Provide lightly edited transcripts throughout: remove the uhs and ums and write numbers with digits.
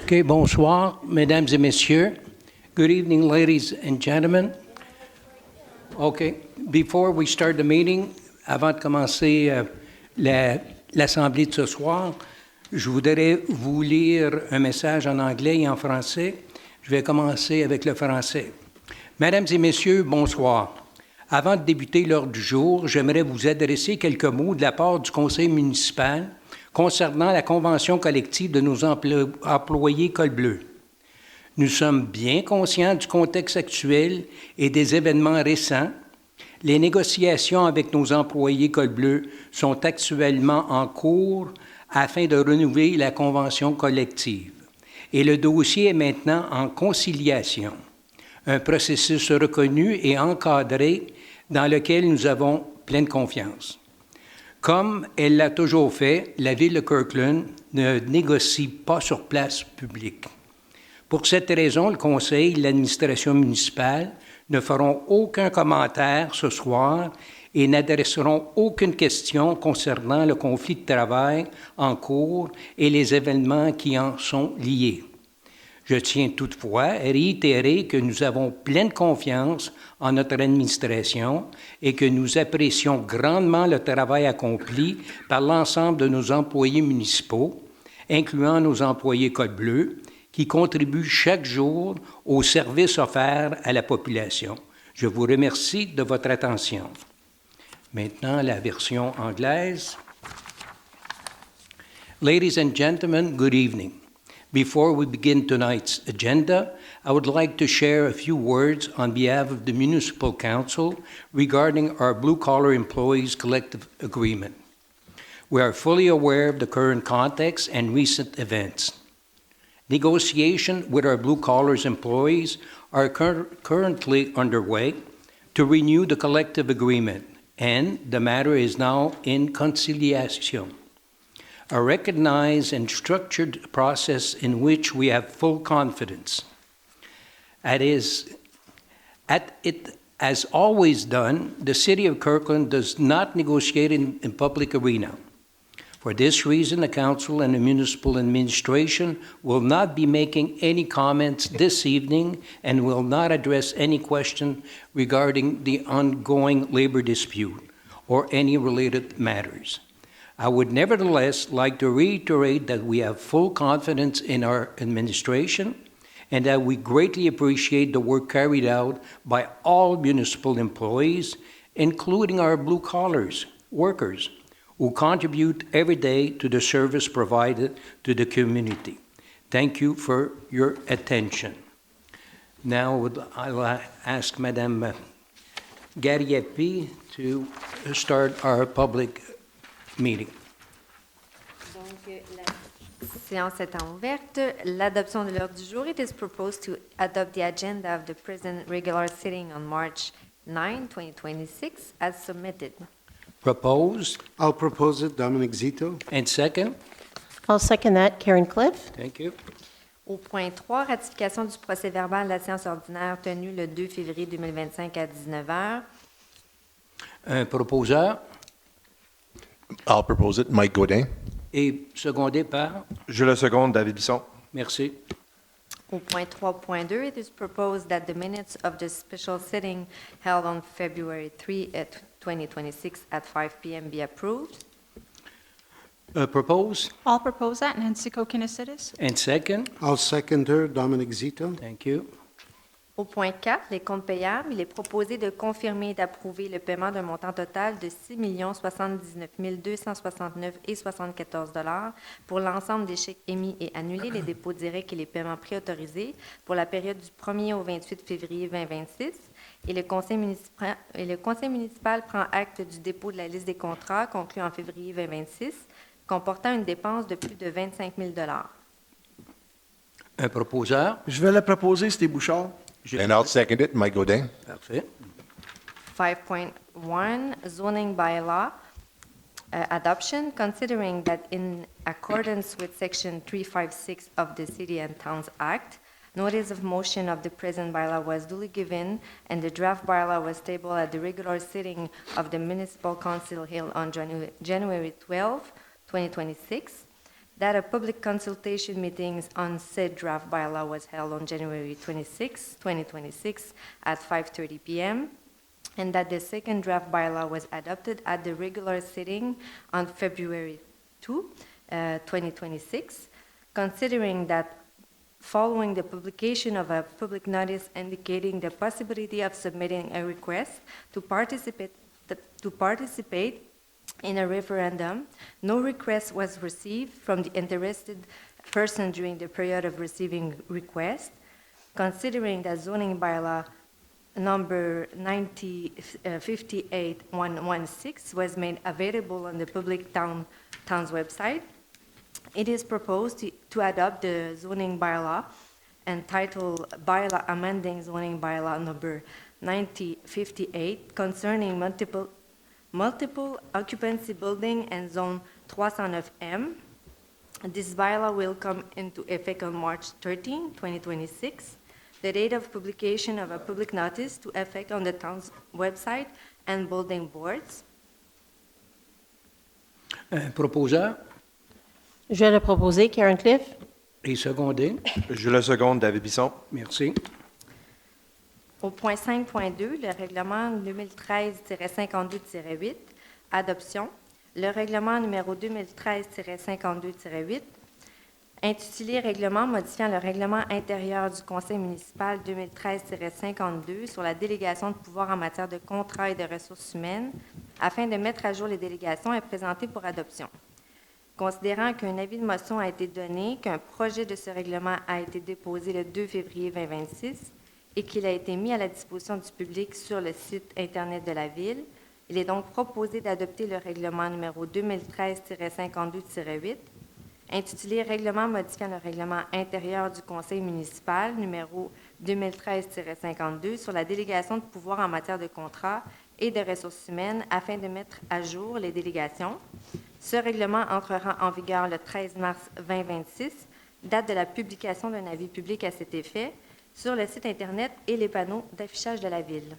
Okay, bonsoir, mesdames et messieurs. Good evening, ladies and gentlemen. Okay, before we start the meeting, avant de commencer l'assemblée de ce soir, je voudrais vous lire un message en anglais et en français. Je vais commencer avec le français. Mesdames et messieurs, bonsoir. Avant de débuter l'ordre du jour, j'aimerais vous adresser quelques mots de la part du conseil municipal concernant la convention collective de nos employés col bleu. Nous sommes bien conscients du contexte actuel et des événements récents. Les négociations avec nos employés col bleu sont actuellement en cours afin de renouveler la convention collective. Et le dossier est maintenant en conciliation, un processus reconnu et encadré dans lequel nous avons pleine confiance. Comme elle l'a toujours fait, la Ville de Kirkland ne négocie pas sur place publique. Pour cette raison, le Conseil et l'administration municipale ne feront aucun commentaire ce soir et n'adresseront aucune question concernant le conflit de travail en cours et les événements qui en sont liés. Je tiens toutefois à réitérer que nous avons pleine confiance en notre administration et que nous apprécions grandement le travail accompli par l'ensemble de nos employés municipaux, incluant nos employés col bleu, qui contribuent chaque jour aux services offerts à la population. Je vous remercie de votre attention. Maintenant, la version anglaise. Ladies and gentlemen, good evening. Before we begin tonight's agenda, I would like to share a few words on behalf of the Municipal Council regarding our blue-collar employees collective agreement. We are fully aware of the current context and recent events. Negotiations with our blue-collar employees are currently underway to renew the collective agreement, and the matter is now in conciliation. A recognized and structured process in which we have full confidence. As it has always done, the City of Kirkland does not negotiate in public arena. For this reason, the Council and the Municipal Administration will not be making any comments this evening and will not address any question regarding the ongoing labor dispute or any related matters. I would nevertheless like to reiterate that we have full confidence in our administration and that we greatly appreciate the work carried out by all municipal employees, including our blue-collar workers, who contribute every day to the service provided to the community. Thank you for your attention. Now I'll ask Madame Gariepi to start our public meeting. Donc, la séance étant ouverte, l'adoption de l'ordre du jour, it is proposed to adopt the agenda of the present regular sitting on March 9, 2026, as submitted. Proposed. I'll propose it, Dominic Zito. And second. I'll second that, Karen Cliff. Thank you. Au point 3, ratification du procès-verbal de la séance ordinaire tenue le 2 février 2025 à 19h. Un proposeur. I'll propose it, Mike Godin. Et secondé par. Je le seconde, David Bisson. Merci. Au point 3.2, it is proposed that the minutes of the special sitting held on February 3, 2026 at 5 p.m. be approved. Propose. I'll propose that, Nancy Kokinesitis. And second. I'll second her, Dominic Zito. Thank you. Au point 4, les comptes payables, il est proposé de confirmer et d'approuver le paiement d'un montant total de 6 079 269,74 $ pour l'ensemble des chèques émis et annulés, les dépôts directs et les paiements préautorisés pour la période du 1er au 28 février 2026. Et le conseil municipal prend acte du dépôt de la liste des contrats conclus en février 2026, comportant une dépense de plus de 25 000 $. Un proposeur. Je vais la proposer, c'était Bouchard. And I'll second it, Mike Godin. Parfait. 5.1, zoning bylaw adoption, considering that in accordance with Section 356 of the City and Towns Act, notice of motion of the present bylaw was duly given, and the draft bylaw was tabled at the regular sitting of the Municipal Council held on January 12, 2026. that a public consultation meeting on said draft bylaw was held on January 26, 2026 at 5:30 p.m., and that the second draft bylaw was adopted at the regular sitting on February 2, 2026, considering that following the publication of a public notice indicating the possibility of submitting a request to participate in a referendum, no request was received from the interested person during the period of receiving request, considering that zoning bylaw number 58116 was made available on the public town's website. It is proposed to adopt the zoning bylaw entitled Bylaw Amending Zoning Bylaw number 9058 concerning multiple occupancy building and zone 309M. This bylaw will come into effect on March 13, 2026. The date of publication of a public notice to effect on the town's website and building boards. Proposeur Je vais le proposer, Karen Cliff. et secondé. Je le seconde, David Bisson. Merci. Au point 5.2, le règlement 2013-52-8, adoption. Le règlement numéro 2013-52-8, intitulé Règlement modifiant le règlement intérieur du Conseil municipal 2013-52 sur la délégation de pouvoir en matière de contrats et de ressources humaines, afin de mettre à jour les délégations, est présenté pour adoption. Considérant qu'un avis de motion a été donné, qu'un projet de ce règlement a été déposé le 2 février 2026 et qu'il a été mis à la disposition du public sur le site Internet de la Ville, il est donc proposé d'adopter le règlement numéro 2013-52-8, intitulé Règlement modifiant le règlement intérieur du Conseil municipal numéro 2013-52 sur la délégation de pouvoir en matière de contrats et de ressources humaines afin de mettre à jour les délégations. Ce règlement entrera en vigueur le 13 mars 2026, date de la publication d'un avis public à cet effet, sur le site Internet et les panneaux d'affichage de la Ville.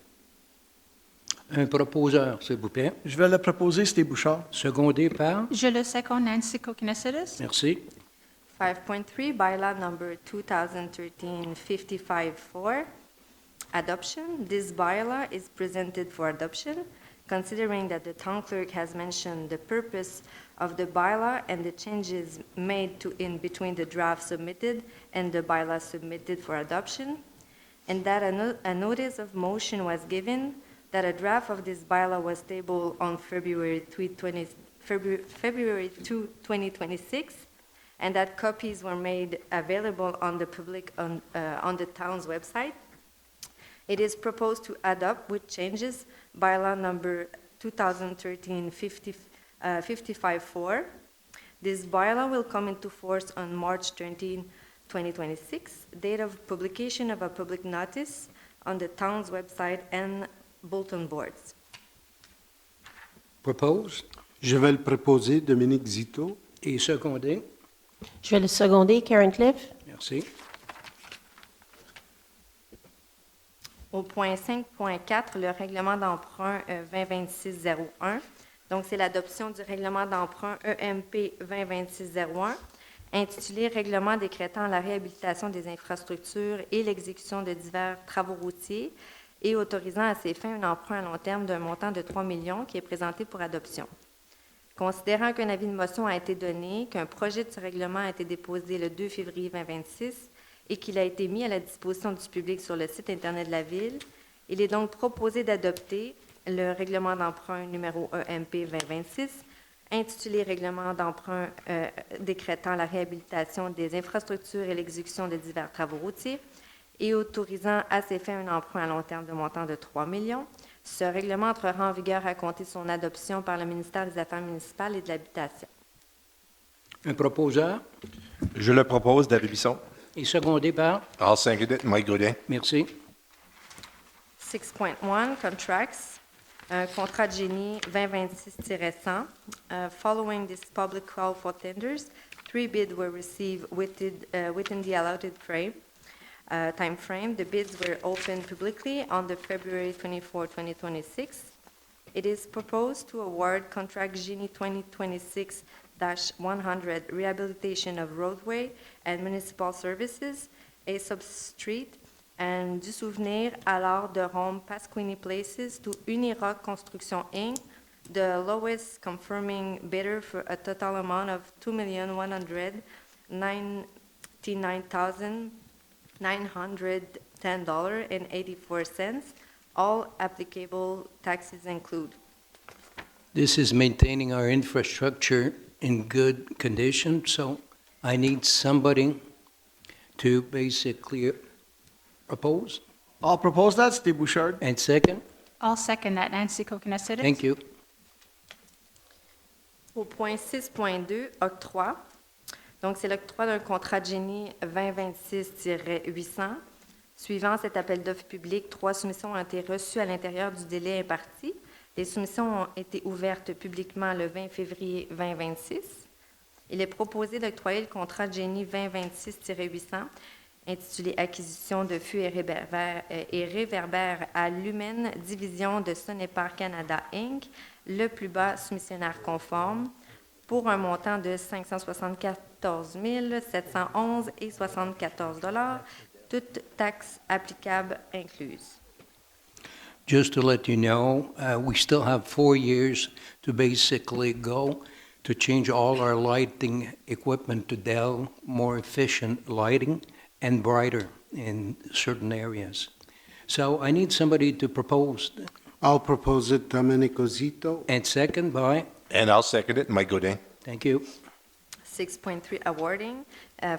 Un proposeur, s'il vous plaît. Je vais le proposer, c'était Bouchard. Secondé par. Je le seconde, Nancy Kokkinakis. Merci. 5.3, bylaw number 2013-55-4, adoption. This bylaw is presented for adoption, considering that the town clerk has mentioned the purpose of the bylaw and the changes made to in between the draft submitted and the bylaw submitted for adoption, and that a notice of motion was given that a draft of this bylaw was tabled on February 2, 2026, and that copies were made available on the public on the town's website. It is proposed to adopt with changes bylaw number 2013-55-4. This bylaw will come into force on March 13, 2026, date of publication of a public notice on the town's website and bulletin boards. Propose Je vais le proposer, Dominique Zito. et secondé. Je vais le seconder, Karen Cliff. Merci. Au point 5.4, le règlement d'emprunt 2026-01. Donc, c'est l'adoption du règlement d'emprunt EMP 2026-01, intitulé Règlement décrétant la réhabilitation des infrastructures et l'exécution de divers travaux routiers et autorisant à ces fins un emprunt à long terme d'un montant de 3 millions qui est présenté pour adoption. Considérant qu'un avis de motion a été donné, qu'un projet de ce règlement a été déposé le 2 février 2026 et qu'il a été mis à la disposition du public sur le site Internet de la Ville, il est donc proposé d'adopter le règlement d'emprunt numéro EMP 2026, intitulé Règlement d'emprunt décrétant la réhabilitation des infrastructures et l'exécution de divers travaux routiers et autorisant à ces fins un emprunt à long terme de montant de 3 millions. Ce règlement entrera en vigueur à compter de son adoption par le ministère des Affaires municipales et de l'Habitation. Un proposeur Je le propose, David Bisson. et secondé par. I'll second it, Mike Godin. Merci. 6.1, contracts. Contrat de génie 2026-100. Following this public call for tenders, 3 bids were received within the allotted time frame. The bids were opened publicly on the February 24, 2026. It is proposed to award contract Génie 100 Rehabilitation of Roadway and Municipal Services, Aesop Street, and du souvenir à l'art de Rome Pasquini Places to Unirock Construction Inc., the lowest confirming bidder for a total amount of $2,199,910.84. All applicable taxes include. This is maintaining our infrastructure in good condition, so I need somebody to basically propose. I'll propose that. Steve Bouchard. And second, I'll second that. Nancy Kokonasides. thank you. Au point 6.2, octroi. Donc, c'est l'octroi d'un contrat de génie 2026-800. Suivant cet appel d'offres public, 3 soumissions ont été reçues à l'intérieur du délai imparti. Les soumissions ont été ouvertes publiquement le 20 février 2026. Il est proposé d'octroyer le contrat de génie 2026-800 intitulé Acquisition de fûts et réverbères à Lumen, division de Sonépar Canada Inc., le plus bas soumissionnaire conforme, pour un montant de 574 711,74 $, toutes taxes applicables incluses. Just to let you know, we still have 4 years to basically go to change all our lighting equipment to Dell, more efficient lighting and brighter in certain areas. So I need somebody to propose. I'll propose it, Domenico Zito. And second by, And I'll second it, Mike Godin. thank you. 6.3 awarding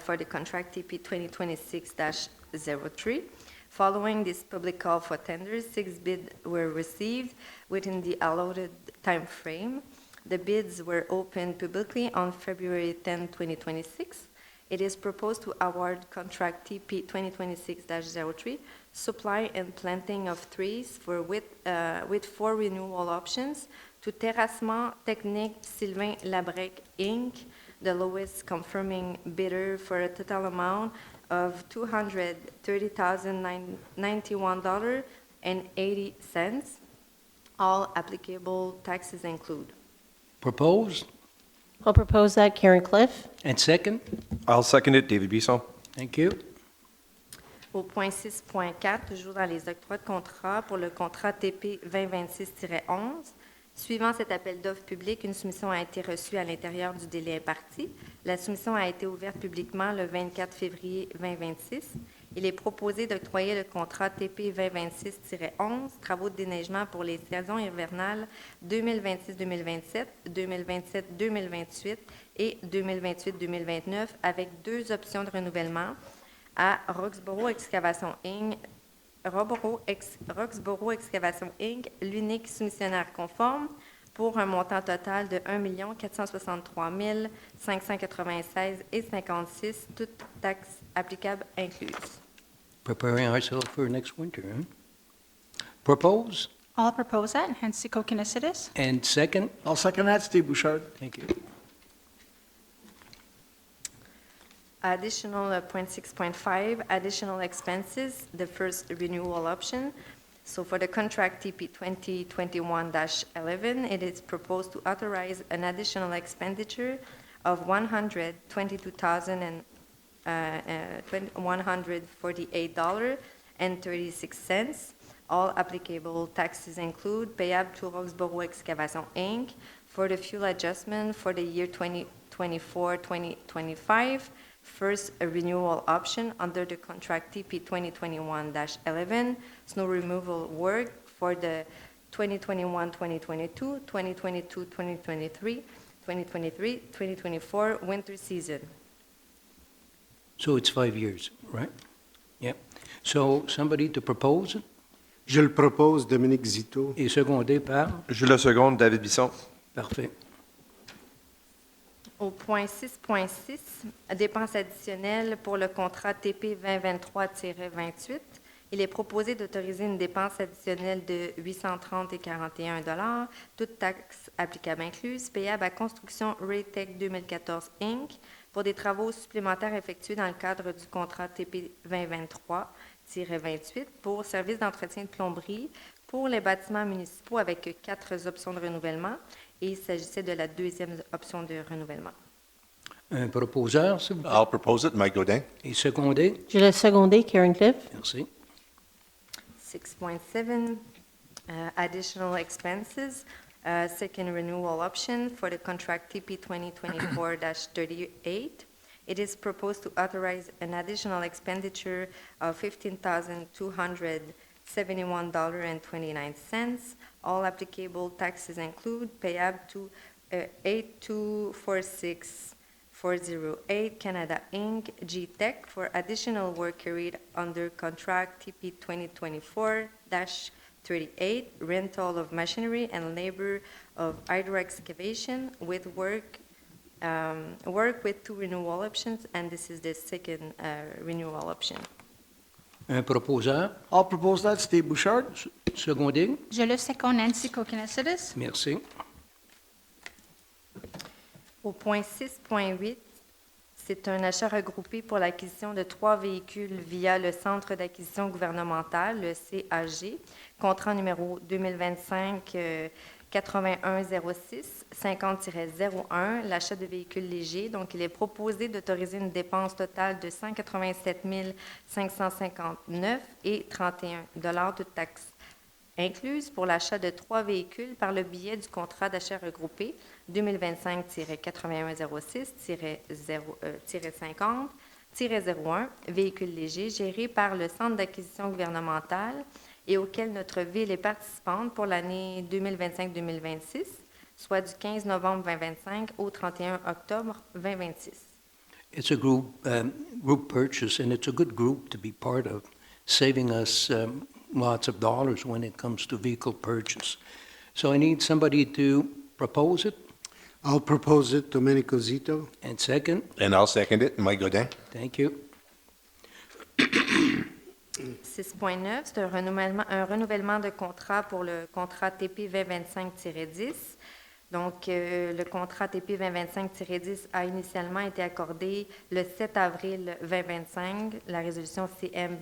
for the contract TP 2026-03. Following this public call for tenders, 6 bids were received within the allotted time frame. The bids were opened publicly on February 10, 2026. It is proposed to award contract TP 2026-03, supply and planting of trees with 4 renewal options to Terrassement Technique Sylvain Labrec, Inc., the lowest confirming bidder for a total amount of $230,091.80. All applicable taxes include. Proposed I'll propose that. Karen Cliff. and second, I'll second it, David Bisson. thank you. Au point 6.4, toujours dans les octrois de contrat pour le contrat TP 2026-11. Suivant cet appel d'offres public, une soumission a été reçue à l'intérieur du délai imparti. La soumission a été ouverte publiquement le 24 février 2026. Il est proposé d'octroyer le contrat TP 2026-11, travaux de déneigement pour les saisons hivernales 2026-2027, 2027-2028 et 2028-2029 avec 2 options de renouvellement à Roxborough Excavation Inc., l'unique soumissionnaire conforme, pour un montant total de 1 463 596,56, toutes taxes applicables incluses. Preparing ourselves for next winter. Huh? Propose I'll propose that. Nancy Kokonasides. and second, I'll second that. Steve Bouchard. thank you. Additional point 6.5, additional expenses, the first renewal option. So for the contract TP 2021-11, it is proposed to authorize an additional expenditure of $122,148.36. All applicable taxes include payable to Roxborough Excavation Inc. for the fuel adjustment for the year 2024-2025. First, a renewal option under the contract TP 2021-11, snow removal work for the 2021-2022, 2022-2023, 2023-2024 winter season. So it's 5 years, right? Yep. So somebody to propose Je le propose, Dominique Zito. et secondé par, Je le seconde, David Bisson. parfait. Au point 6.6, dépenses additionnelles pour le contrat TP 2023-28, il est proposé d'autoriser une dépense additionnelle de $830,41, toutes taxes applicables incluses, payable à Construction Raytech 2014 Inc. pour des travaux supplémentaires effectués dans le cadre du contrat TP 2023-28 pour services d'entretien de plomberie pour les bâtiments municipaux avec 4 options de renouvellement et il s'agissait de la deuxième option de renouvellement. Un proposeur, s'il vous plaît. I'll propose it, Mike Godin. Et secondé. Je l'ai secondé, Karen Cliff. Merci. 6.7, additional expenses, second renewal option for the contract TP 2024-38. It is proposed to authorize an additional expenditure of $15,271.29. All applicable taxes include payable to 8246408 Canada Inc. G-Tech for additional work carried under contract TP 2024-38, rental of machinery and labor of hydro excavation with work with 2 renewal options, and this is the second renewal option. Un proposeur. I'll propose that, Steve Bouchard. Secondé. Je le second, Nancy Kokinesides. Merci. Au point 6.8, c'est un achat regroupé pour l'acquisition de 3 véhicules via le Centre d'acquisition gouvernementale, le CAG, contrat numéro 2025-8106, 50-01, l'achat de véhicules légers. Donc, il est proposé d'autoriser une dépense totale de 187 559 et 31 $ toutes taxes incluses pour l'achat de 3 véhicules par le biais du contrat d'achat regroupé 2025-8106-50-01, véhicules légers gérés par le Centre d'acquisition gouvernementale et auquel notre ville est participante pour l'année 2025-2026, soit du 15 novembre 2025 au 31 octobre 2026. It's a group purchase, and it's a good group to be part of, saving us lots of dollars when it comes to vehicle purchase. So I need somebody to propose it, I'll propose it, Domenico Zito. and second. And I'll second it, Mike Godin. Thank you. 6.9, c'est un renouvellement de contrat pour le contrat TP 2025-10. Donc, le contrat TP 2025-10 a initialement été accordé le 7 avril 2025, la résolution CM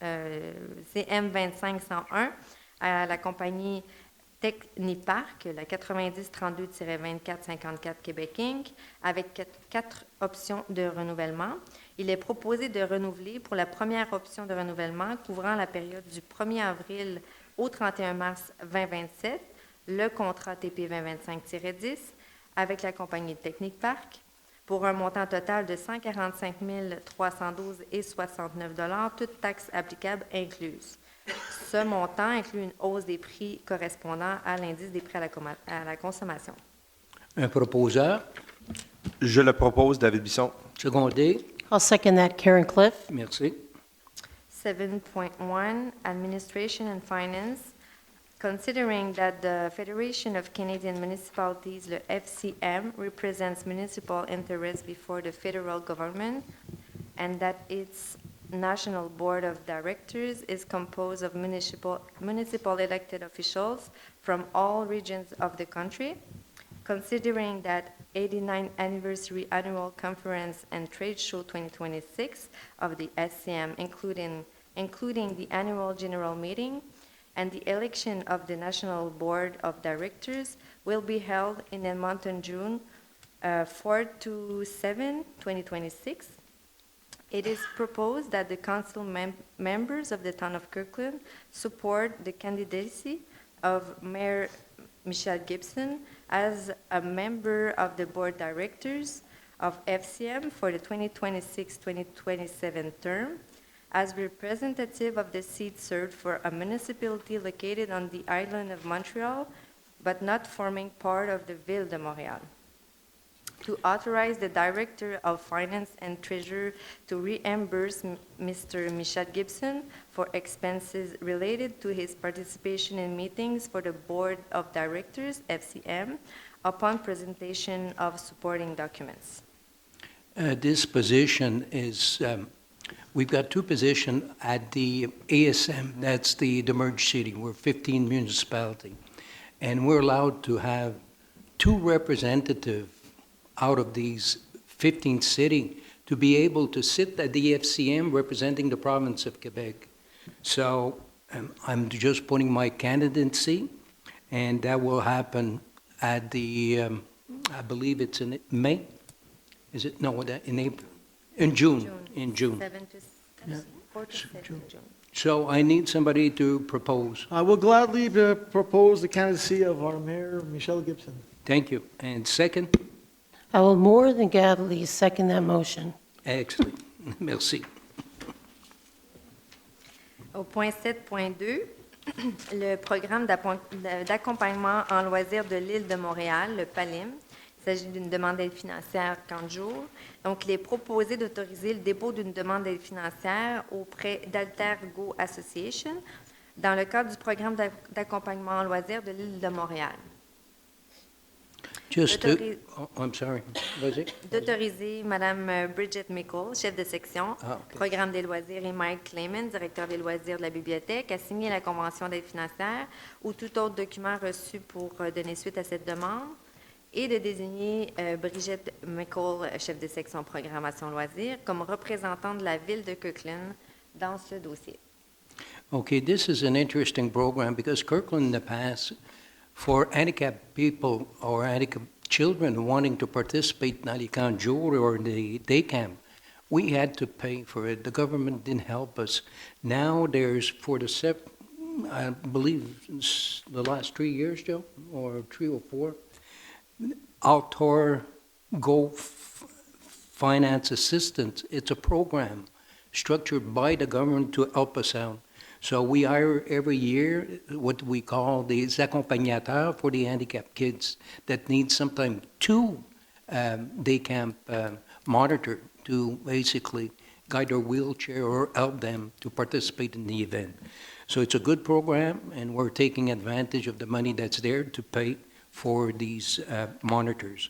25-101 à la compagnie Techniparc, la 9032-2454 Québec Inc., avec 4 options de renouvellement. Il est proposé de renouveler pour la première option de renouvellement couvrant la période du 1er avril au 31 mars 2027, le contrat TP 2025-10 avec la compagnie Techniparc pour un montant total de 145 312,69 $, toutes taxes applicables incluses. Ce montant inclut une hausse des prix correspondant à l'indice des prix à la consommation. Un proposeur. Je le propose, David Bisson. Secondé. I'll second that, Karen Cliff. Merci. 7.1, Administration and Finance. Considering that the Federation of Canadian Municipalities, le FCM, represents municipal interests before the federal government, and that its National Board of Directors is composed of municipal elected officials from all regions of the country, considering that 89th Anniversary Annual Conference and Trade Show 2026 of the SCM, including the Annual General Meeting, and the election of the National Board of Directors will be held in Edmonton, June 4 to 7, 2026. It is proposed that the council members of the town of Kirkland support the candidacy of Mayor Michelle Gibson as a member of the board directors of FCM for the 2026-2027 term, as representative of the seat served for a municipality located on the island of Montreal, but not forming part of the Ville de Montréal. To authorize the Director of Finance and Treasurer to reimburse Mr. Michel Gibson for expenses related to his participation in meetings for the Board of Directors, FCM, upon presentation of supporting documents. This position is, we've got 2 positions at the ASM, that's the merged city. We're 15 municipality. And we're allowed to have 2 representatives out of these 15 cities to be able to sit at the FCM representing the province of Quebec. So I'm just putting my candidacy, and that will happen at the, I believe it's in May? Is it? No, in April? In June. In June. 7 to 4 to 7 June. So I need somebody to propose. I will gladly propose the candidacy of our Mayor, Michelle Gibson. Thank you. And second? I will more than gladly second that motion. Excellent. Merci. Au point 7.2, le programme d'accompagnement en loisirs de l'île de Montréal, le PALIM. Il s'agit d'une demande d'aide financière 40 jours. Donc, il est proposé d'autoriser le dépôt d'une demande d'aide financière auprès d'Alter Go Association dans le cadre du programme d'accompagnement en loisirs de l'île de Montréal. I'm sorry. Vas-y. D'autoriser Mme Bridget Mickle, chef de section, Ah, ok. programme des loisirs, et Mike Clayman, directeur des loisirs de la bibliothèque, à signer la convention d'aide financière ou tout autre document reçu pour donner suite à cette demande, et de désigner Bridget Mickle, chef de section programmation loisirs, comme représentante de la ville de Kirkland dans ce dossier. Okay, this is an interesting program because Kirkland in the past, for handicapped people or handicapped children wanting to participate in the camp jour or the day camp, we had to pay for it. The government didn't help us. Now there's I believe the last 3 years, Joe, or 3 or 4, outdoor finance assistance. It's a program structured by the government to help us out. So we hire every year what we call the accompagnateurs for the handicapped kids that need sometimes 2 day camp monitor to basically guide their wheelchair or help them to participate in the event. So it's a good program, and we're taking advantage of the money that's there to pay for these monitors.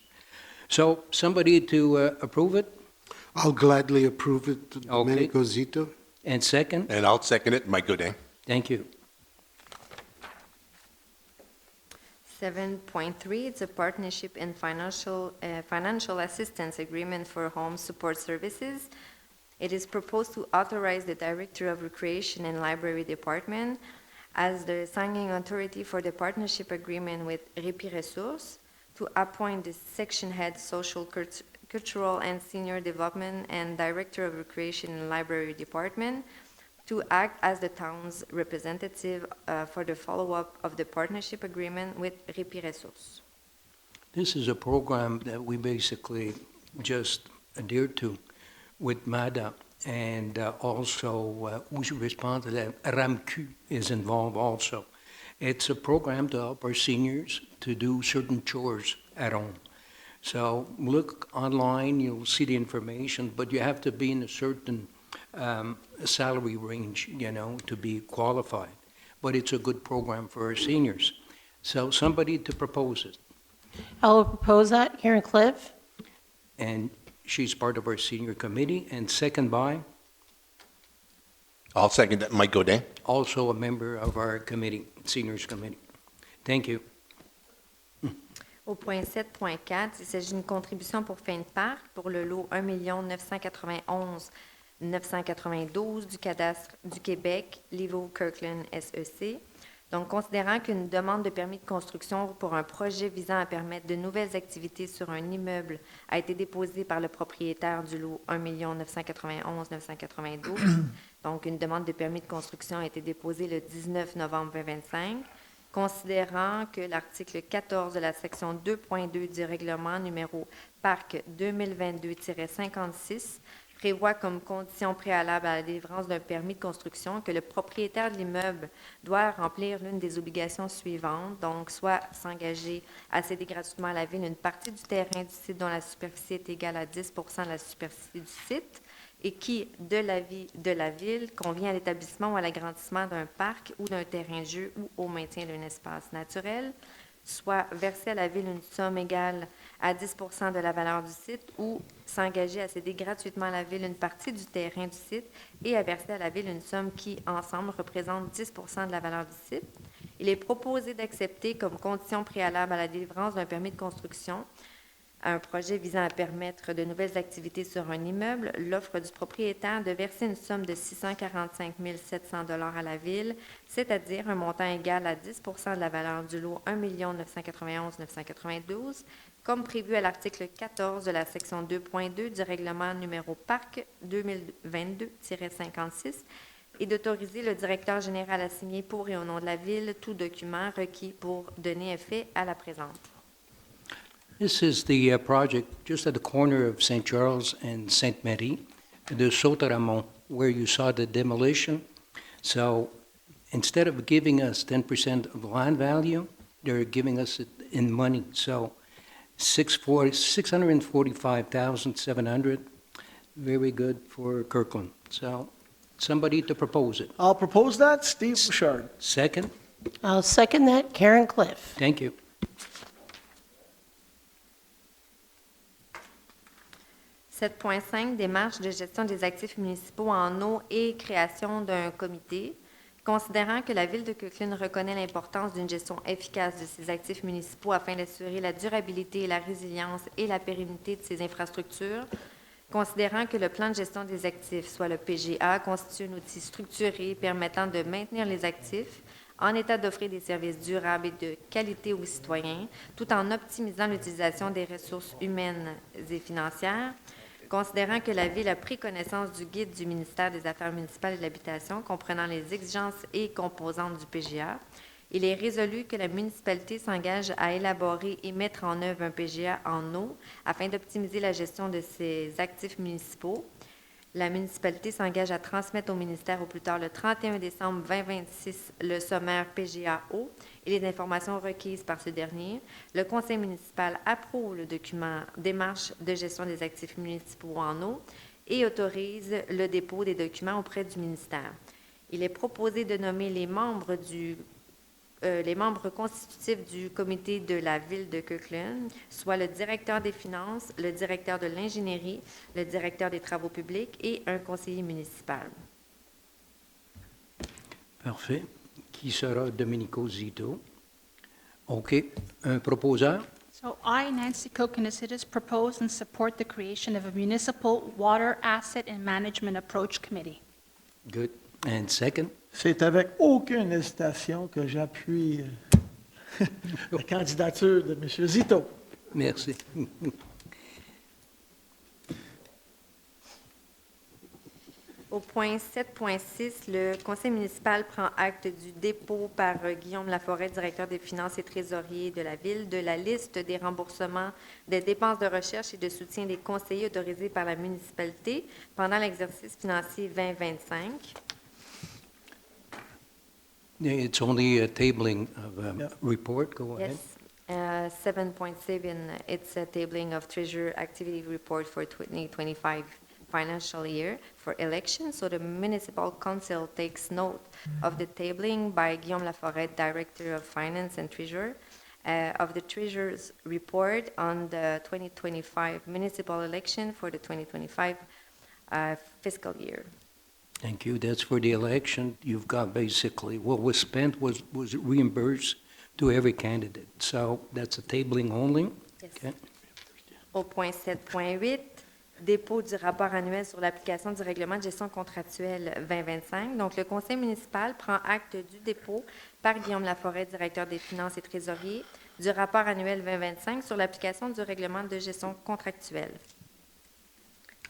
So somebody to approve it? I'll gladly approve it, Okay. Domenico Zito. And second? And I'll second it, Mike Godin. Thank you. 7.3, it's a partnership and financial assistance agreement for home support services. It is proposed to authorize the Director of Recreation and Library Department as the signing authority for the partnership agreement with Répit Ressources to appoint the section head social, cultural and senior development and Director of Recreation and Library Department to act as the town's representative for the follow-up of the partnership agreement with Répit Ressources. This is a program that we basically just adhere to with MADA, and also who's responsible, RAMQ is involved also. It's a program to help our seniors to do certain chores at home. So look online, you'll see the information, but you have to be in a certain salary range, to be qualified. But it's a good program for our seniors. So somebody to propose it. I will propose that. Karen Cliff. And she's part of our senior committee. And second by, I'll second that, Mike Godin. also a member of our committee, seniors committee. Thank you. Au point 7.4, il s'agit d'une contribution pour fin de parc pour le lot 1 991 992 du cadastre du Québec, Livo Kirkland SEC. Donc, considérant qu'une demande de permis de construction pour un projet visant à permettre de nouvelles activités sur un immeuble a été déposée par le propriétaire du lot 1 991 992. Donc, une demande de permis de construction a été déposée le 19 novembre 2025. Considérant que l'article 14 de la section 2.2 du règlement numéro Parc 2022-56 prévoit comme condition préalable à la délivrance d'un permis de construction que le propriétaire de l'immeuble doit remplir l'une des obligations suivantes, donc soit s'engager à céder gratuitement à la Ville une partie du terrain du site dont la superficie est égale à 10 de la superficie du site, et qui, de l'avis de la Ville, convient à l'établissement ou à l'agrandissement d'un parc ou d'un terrain de jeu ou au maintien d'un espace naturel, soit verser à la Ville une somme égale à 10 de la valeur du site ou s'engager à céder gratuitement à la Ville une partie du terrain du site et à verser à la Ville une somme qui, ensemble, représente 10 de la valeur du site. Il est proposé d'accepter comme condition préalable à la délivrance d'un permis de construction à un projet visant à permettre de nouvelles activités sur un immeuble, l'offre du propriétaire de verser une somme de 645 700 $ à la Ville, c'est-à-dire un montant égal à 10 de la valeur du lot 1 991 992, comme prévu à l'article 14 de la section 2.2 du règlement numéro Parc 2022-56, et d'autoriser le directeur général à signer pour et au nom de la Ville tout document requis pour donner effet à la présente. This is the project just at the corner of St. Charles and St. Mary, the Sotaramon, where you saw the demolition. So instead of giving us 10% of land value, they're giving us it in money. So 645,700, very good for Kirkland. So somebody to propose it. I'll propose that, Steve Bouchard. Second? I'll second that, Karen Cliff. Thank you. 7.5, démarche de gestion des actifs municipaux en eau et création d'un comité. Considérant que la Ville de Kirkland reconnaît l'importance d'une gestion efficace de ses actifs municipaux afin d'assurer la durabilité, la résilience et la pérennité de ses infrastructures, considérant que le plan de gestion des actifs, soit le PGA, constitue un outil structuré permettant de maintenir les actifs en état d'offrir des services durables et de qualité aux citoyens, tout en optimisant l'utilisation des ressources humaines et financières, considérant que la Ville a pris connaissance du guide du ministère des Affaires municipales et de l'Habitation comprenant les exigences et composantes du PGA, il est résolu que la municipalité s'engage à élaborer et mettre en œuvre un PGA en eau afin d'optimiser la gestion de ses actifs municipaux. La municipalité s'engage à transmettre au ministère au plus tard le 31 décembre 2026 le sommaire PGA eau et les informations requises par ce dernier. Le conseil municipal approuve le document démarche de gestion des actifs municipaux en eau et autorise le dépôt des documents auprès du ministère. Il est proposé de nommer les membres constitutifs du comité de la Ville de Kirkland, soit le directeur des finances, le directeur de l'ingénierie, le directeur des travaux publics et un conseiller municipal. Parfait. Qui sera Domenico Zito? OK. Un proposeur? So I, Nancy Kokonisides, propose and support the creation of a municipal water asset and management approach committee. Good. And second? C'est avec aucune hésitation que j'appuie la candidature de M. Zito. Merci. Au point 7.6, le conseil municipal prend acte du dépôt par Guillaume Laforêt, directeur des finances et trésorier de la Ville, de la liste des remboursements des dépenses de recherche et de soutien des conseillers autorisés par la municipalité pendant l'exercice financier 2025. It's only a tabling of a Yeah. report. Go ahead. Yes. 7.7, it's a tabling of treasurer activity report for 2025 financial year for election. So the municipal council takes note of the tabling by Guillaume Laforêt, director of finance and treasurer, of the treasurer's report on the 2025 municipal election for the 2025 fiscal year. Thank you. That's for the election. You've got basically what was spent was reimbursed to every candidate. So that's a tabling only. Yes. Okay. Au point 7.8, dépôt du rapport annuel sur l'application du règlement de gestion contractuelle 2025. Donc, le conseil municipal prend acte du dépôt par Guillaume Laforêt, directeur des finances et trésorier, du rapport annuel 2025 sur l'application du règlement de gestion contractuelle.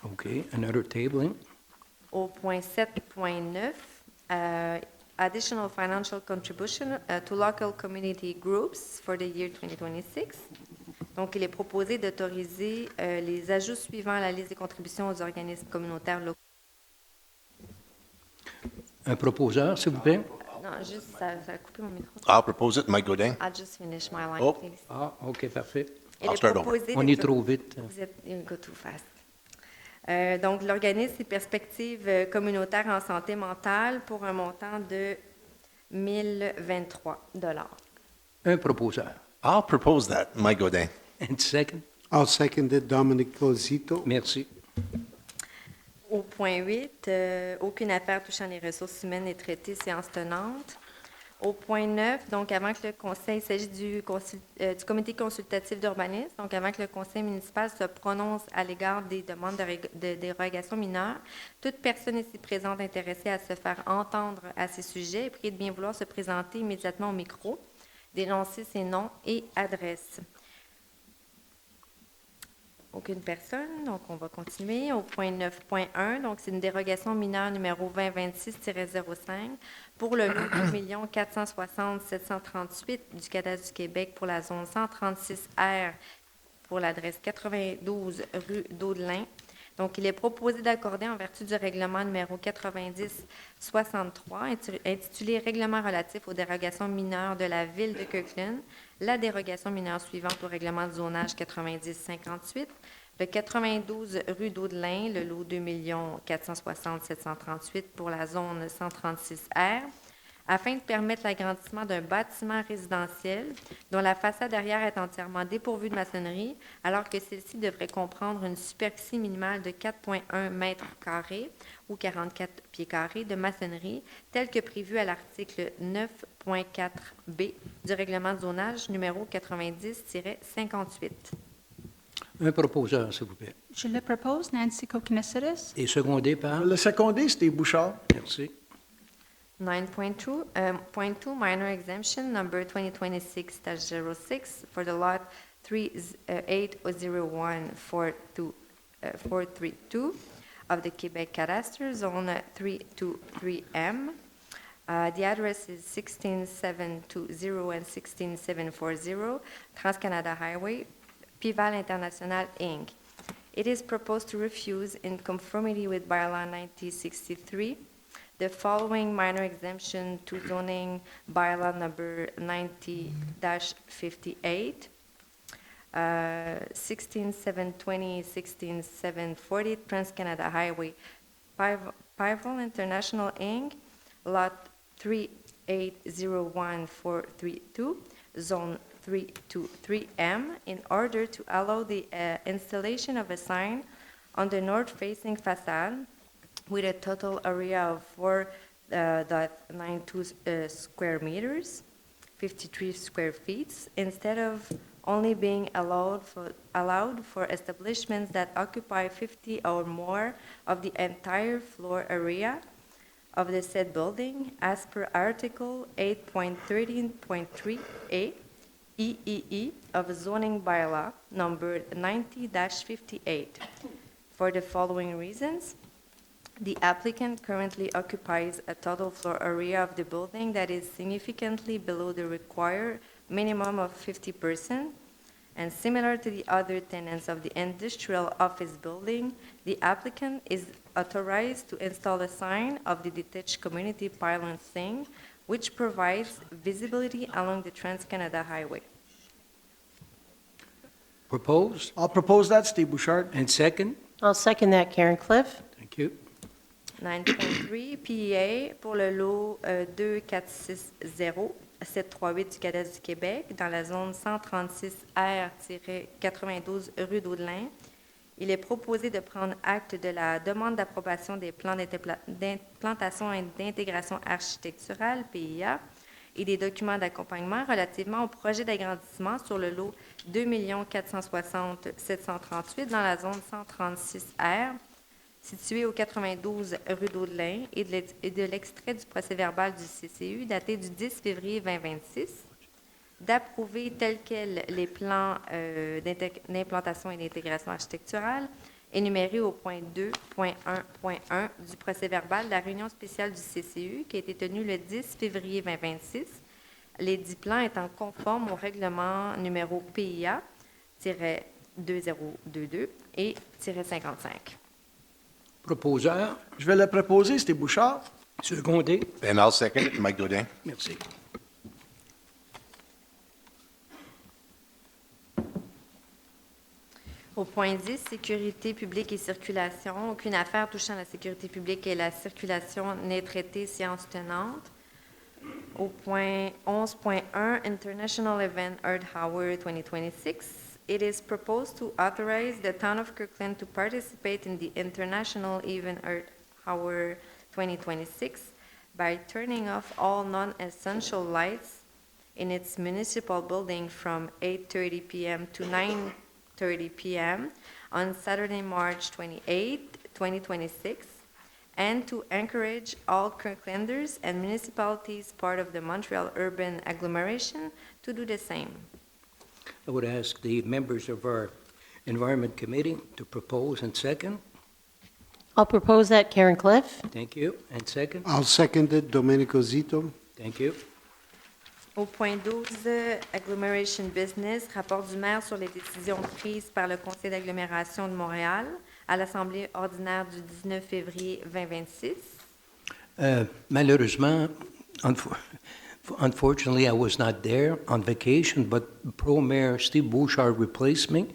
Okay. Another tabling. Au point 7.9, additional financial contribution to local community groups for the year 2026. Donc, il est proposé d'autoriser les ajouts suivants à la liste des contributions aux organismes communautaires locaux. Un proposeur, s'il vous plaît. Non, juste, ça a coupé mon micro. I'll propose it. Mike Godin. I'll just finish my line, Oh. please. Ah, OK, parfait. Il I'll est start over. proposé On de- est trop vite. Vous êtes, you go too fast. Donc, l'organisme et perspectives communautaires en santé mentale pour un montant de 1023 $. Un proposeur. I'll propose that. Mike Godin. And second? I'll second it, Domenico Zito. Merci. Au point 8, aucune affaire touchant les ressources humaines n'est traitée séance tenante. Au point 9, donc avant que le conseil, il s'agit du comité consultatif d'urbanisme, donc avant que le conseil municipal se prononce à l'égard des demandes de dérogation mineure, toute personne ici présente intéressée à se faire entendre à ces sujets est priée de bien vouloir se présenter immédiatement au micro, d'énoncer ses noms et adresses. Aucune personne, donc on va continuer. Au point 9.1, donc c'est une dérogation mineure numéro 2026-05 pour le lot 2 460 738 du cadastre du Québec pour la zone 136R pour l'adresse 92 rue d'Audelin. Donc, il est proposé d'accorder en vertu du règlement numéro 90-63, intitulé Règlement relatif aux dérogations mineures de la ville de Kirkland, la dérogation mineure suivante au règlement de zonage 90-58, le 92 rue d'Audelin, le lot 2 460 738 pour la zone 136R, afin de permettre l'agrandissement d'un bâtiment résidentiel dont la façade arrière est entièrement dépourvue de maçonnerie, alors que celle-ci devrait comprendre une superficie minimale de 4,1 mètres carrés ou 44 pieds carrés de maçonnerie, tel que prévu à l'article 9.4b du règlement de zonage numéro 90-58. Un proposeur, s'il vous plaît. Je le propose, Nancy Kokonesides. Et secondé par? Le secondé, c'était Bouchard. Merci. 9.2, minor exemption number 2026-06 for the lot 3801432 of the Quebec Cadastre, zone 323M. The address is 16720 and 16740 Trans-Canada Highway, Pival International, Inc. It is proposed to refuse, in conformity with bylaw 9063, the following minor exemption to zoning bylaw number 90-58, 16720, 16740 Trans-Canada Highway, Pival International, Inc., Lot 3801432, Zone 323M, in order to allow the installation of a sign on the north-facing facade with a total area of 4.92 square meters, 53 square feet, instead of only being allowed for establishments that occupy 50 or more of the entire floor area of the said building, as per Article 8.13.3a EEE of zoning bylaw number 90-58. For the following reasons: the applicant currently occupies a total floor area of the building that is significantly below the required minimum of 50%, and similar to the other tenants of the industrial office building, the applicant is authorized to install a sign of the detached community pylon thing, which provides visibility along the Trans-Canada Highway. Proposed I'll propose that, Steve Bouchard. and second? I'll second that, Karen Cliff. Thank you. 9.3, PEA pour le lot 2460-738 du cadastre du Québec, dans la zone 136R-92 rue d'Audelin. Il est proposé de prendre acte de la demande d'approbation des plans d'implantation et d'intégration architecturale, PIA, et des documents d'accompagnement relativement au projet d'agrandissement sur le lot 2 460 738 dans la zone 136R, située au 92 rue d'Audelin, et de l'extrait du procès-verbal du CCU daté du 10 février 2026, d'approuver tels quels les plans d'implantation et d'intégration architecturale énumérés au point 2.1.1 du procès-verbal de la réunion spéciale du CCU qui a été tenue le 10 février 2026, les 10 plans étant conformes au règlement numéro PIA-2022 et -55. Proposeur, Je vais le proposer, c'était Bouchard. secondé? And I'll second it, Mike Godin. Merci. Au point 10, sécurité publique et circulation. Aucune affaire touchant la sécurité publique et la circulation n'est traitée séance tenante. Au point 11.1, International Event Earth Hour 2026. It is proposed to authorize the town of Kirkland to participate in the International Event Earth Hour 2026 by turning off all non-essential lights in its municipal building from 8:30 p.m. to 9:30 p.m. on Saturday, March 28, 2026, and to encourage all Kirklanders and municipalities part of the Montreal urban agglomeration to do the same. I would ask the members of our Environment Committee to propose and second. I'll propose that, Karen Cliff. Thank you. And second? I'll second it, Domenico Zito. Thank you. Au point 12, Agglomeration Business, rapport du maire sur les décisions prises par le Conseil d'agglomération de Montréal à l'Assemblée ordinaire du 19 février 2026. Malheureusement, unfortunately, I was not there on vacation, but Pro-Mayor Steve Bouchard replaced me.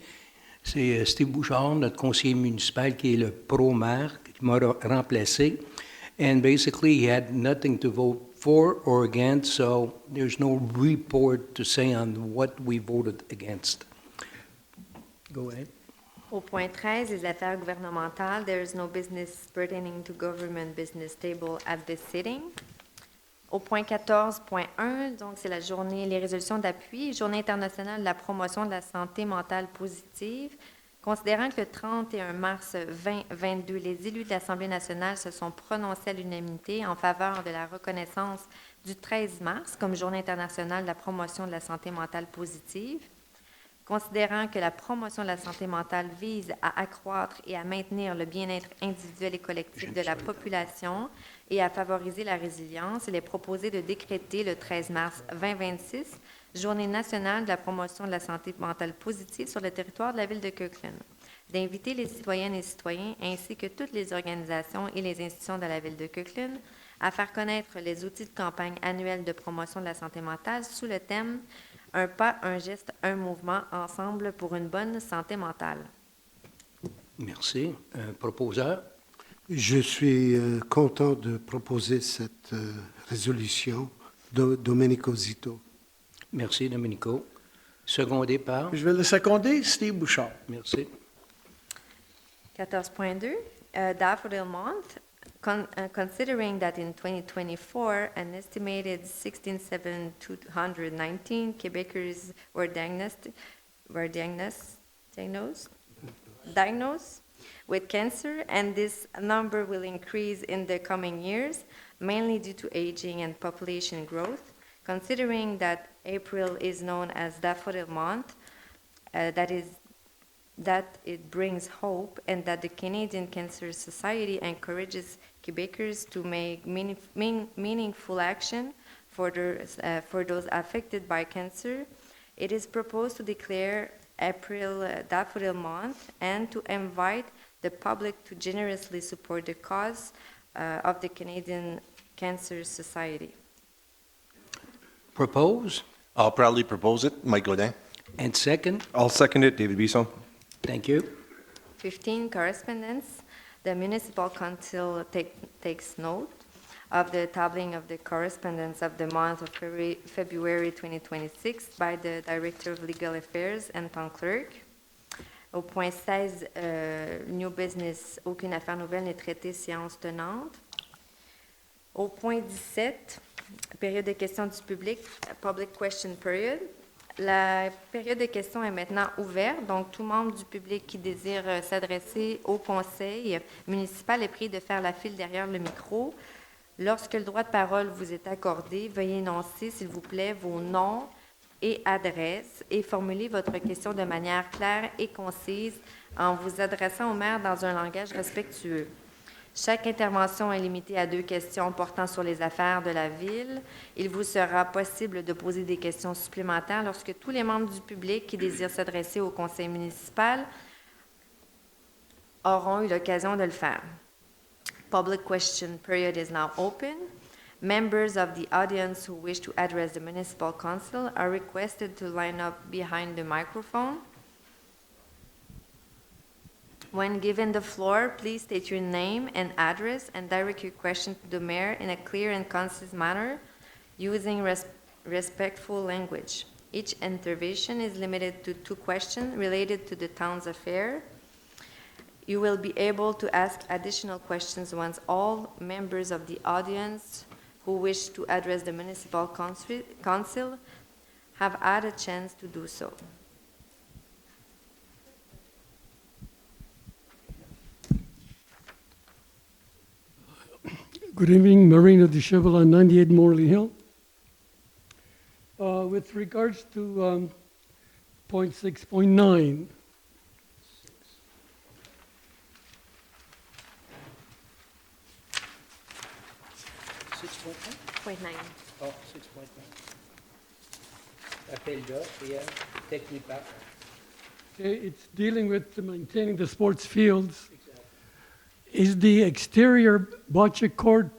C'est Steve Bouchard, notre conseiller municipal, qui est le pro-maire, qui m'a remplacé. And basically, he had nothing to vote for or against, so there's no report to say on what we voted against. Go ahead. Au point 13, les affaires gouvernementales, there is no business pertaining to government business table at this sitting. Au point 14.1, donc c'est la journée, les résolutions d'appui, Journée internationale de la promotion de la santé mentale positive. Considérant que le 31 mars 2022, les élus de l'Assemblée nationale se sont prononcés à l'unanimité en faveur de la reconnaissance du 13 mars comme Journée internationale de la promotion de la santé mentale positive. Considérant que la promotion de la santé mentale vise à accroître et à maintenir le bien-être individuel et collectif de la population et à favoriser la résilience, il est proposé de décréter le 13 mars 2026 Journée nationale de la promotion de la santé mentale positive sur le territoire de la ville de Kirkland, d'inviter les citoyennes et citoyens ainsi que toutes les organisations et les institutions de la ville de Kirkland à faire connaître les outils de campagne annuelle de promotion de la santé mentale sous le thème « Un pas, un geste, un mouvement, ensemble pour une bonne santé mentale ». Merci. Proposeur? Je suis content de proposer cette résolution. Domenico Zito. Merci, Domenico. Secondé par? Je vais le seconder, Steve Bouchard. Merci. 14.2, Daffodil Month. Considering that in 2024, an estimated 16,219 Quebecers were diagnosed with cancer, and this number will increase in the coming years, mainly due to aging and population growth. Considering that April is known as Daffodil Month, that it brings hope, and that the Canadian Cancer Society encourages Quebecers to make meaningful action for those affected by cancer, it is proposed to declare April Daffodil Month and to invite the public to generously support the cause of the Canadian Cancer Society. Propose? I'll proudly propose it, Mike Godin. And second? I'll second it, David Bisson. Thank you. 15, correspondence. The Municipal Council takes note of the tabling of the correspondence of the month of February 2026 by the Director of Legal Affairs and Town Clerk. Au point 16, New Business, aucune affaire nouvelle n'est traitée, séance tenante. Au point 17, période de questions du public, Public Question Period. La période de questions est maintenant ouverte, donc tout membre du public qui désire s'adresser au conseil municipal est prié de faire la file derrière le micro. Lorsque le droit de parole vous est accordé, veuillez énoncer, s'il vous plaît, vos noms et adresses et formuler votre question de manière claire et concise en vous adressant au maire dans un langage respectueux. Chaque intervention est limitée à 2 questions portant sur les affaires de la Ville. Il vous sera possible de poser des questions supplémentaires lorsque tous les membres du public qui désirent s'adresser au conseil municipal auront eu l'occasion de le faire. Public question period is now open. Members of the audience who wish to address the municipal council are requested to line up behind the microphone. When given the floor, please state your name and address and direct your question to the mayor in a clear and concise manner using respectful language. Each intervention is limited to 2 questions related to the town's affair. You will be able to ask additional questions once all members of the audience who wish to address the municipal council have had a chance to do so. Good evening, Marina de Cheval on 98 Morley Hill. With regards to point 6.9, Point 9. Oh, 6.9. Appel d'offres et technique. okay, it's dealing with maintaining the sports fields. Is the exterior bocce court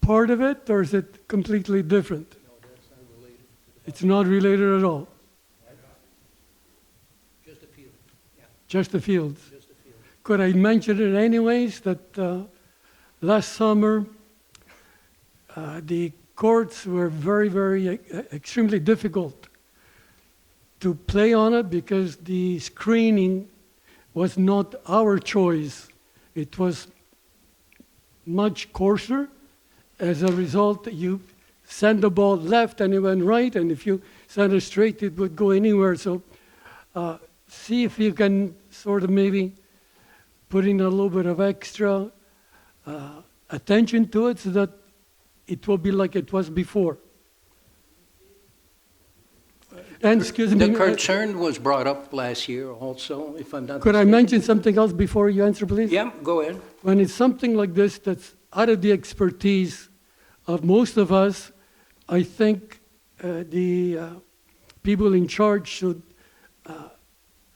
part of it, or is it completely different? No, that's not related to the. It's not related at all, Just the field. Yeah, just the fields. just the field. Could I mention it anyways, that last summer, the courts were very extremely difficult to play on it because the screening was not our choice. It was much coarser. As a result, you send the ball left and it went right, and if you send it straight, it would go anywhere. So see if you can sort of maybe put in a little bit of extra attention to it so that it will be like it was before. And excuse me, The concern was brought up last year also, if I'm not could I mistaken. mention something else before you answer, please? Yeah, go ahead. When it's something like this that's out of the expertise of most of us, I think the people in charge should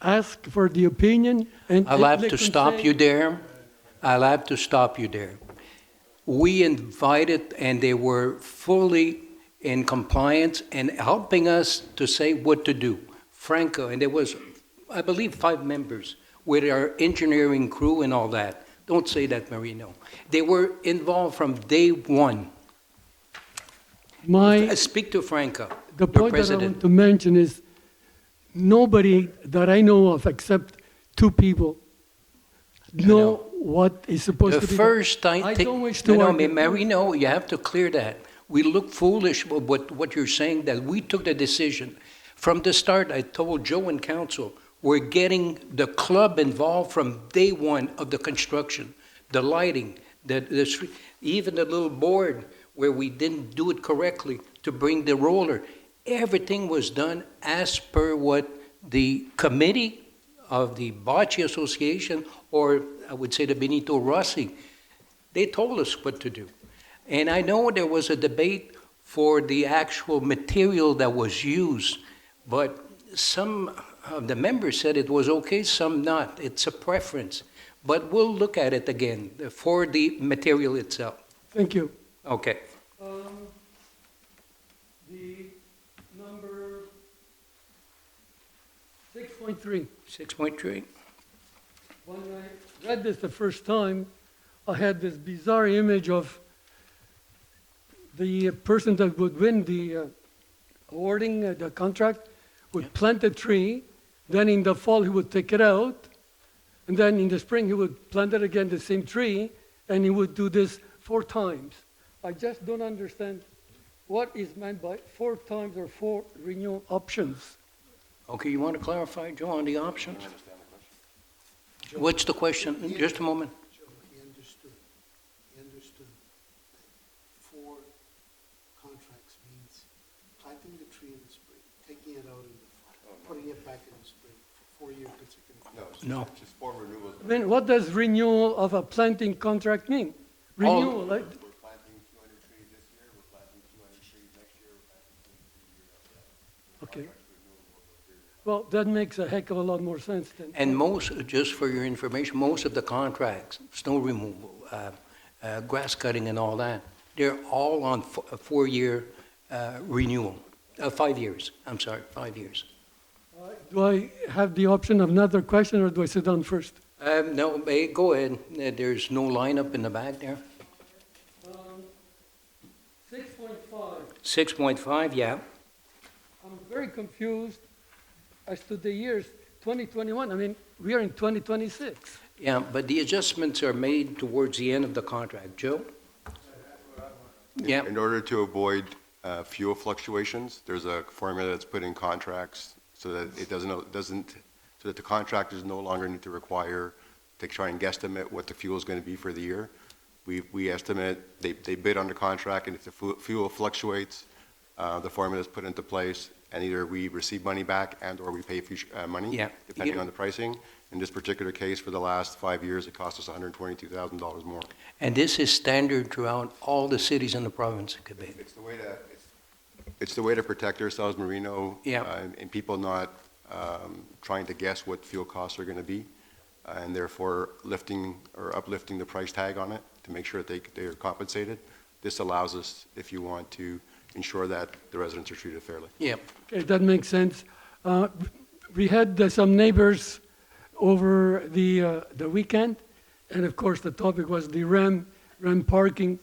ask for the opinion. And I'll if have they to can stop say- you there. I'll have to stop you there. We invited, and they were fully in compliance and helping us to say what to do. Franco, and there was, I believe, 5 members with our engineering crew and all that. Don't say that, Marino. They were involved from day one. Speak to Franco, The your point that I president. want to mention is nobody that I know of except 2 people know what is supposed The to be done. first time. I don't wish to No, argue. Marino, you have to clear that. We look foolish with what you're saying, that we took the decision. From the start, I told Joe and council, we're getting the club involved from day one of the construction, the lighting, even the little board where we didn't do it correctly to bring the roller. Everything was done as per what the committee of the Bocce Association, or I would say the Benito Rossi, they told us what to do. And I know there was a debate for the actual material that was used, but some of the members said it was okay, some not. It's a preference. But we'll look at it again for the material itself. Thank you. Okay. The number 6.3. 6.3. When I read this the first time, I had this bizarre image of the person that would win the awarding the contract would plant a tree, then in the fall he would take it out, and then in the spring he would plant it again, the same tree, and he would do this 4 times. I just don't understand what is meant by 4 times or 4 renewal options. Okay, you want to clarify, Joe, on the options? What's the question? Just a moment. Joe, he understood. He understood that 4 contracts means planting the tree in the spring, taking it out in the fall, putting it back in the spring for 4 years consecutive. No. Just 4 renewals. I mean, what does renewal of a planting contract mean? Renewal, like, We're planting 200 trees this year, we're planting 200 trees next year, we're planting 200 trees year after that. okay. Well, that makes a heck of a lot more sense then. And most, just for your information, most of the contracts, snow removal, grass cutting and all that, they're all on a 4-year renewal, 5 years, I'm sorry, 5 years. Do I have the option of another question, or do I sit down first? No, go ahead. There's no lineup in the back there. 6.5. 6.5, yeah. I'm very confused as to the years 2021. I mean, we are in 2026. Yeah, but the adjustments are made towards the end of the contract. Joe? Yeah. In order to avoid fuel fluctuations, there's a formula that's put in contracts so that it doesn't, so that the contractors no longer need to require to try and guesstimate what the fuel is going to be for the year. We estimate, they bid on the contract, and if the fuel fluctuates, the formula is put into place, and either we receive money back and/or we pay future money, Yeah. depending on the pricing. In this particular case, for the last 5 years, it cost us $122,000 more. And this is standard throughout all the cities in the province of Quebec. It's the way to protect ourselves, Marino, Yeah. and people not trying to guess what fuel costs are going to be, and therefore lifting or uplifting the price tag on it to make sure that they are compensated. This allows us, if you want, to ensure that the residents are treated fairly. Yeah. Okay, that makes sense. We had some neighbors over the weekend, and of course the topic was the REM parking,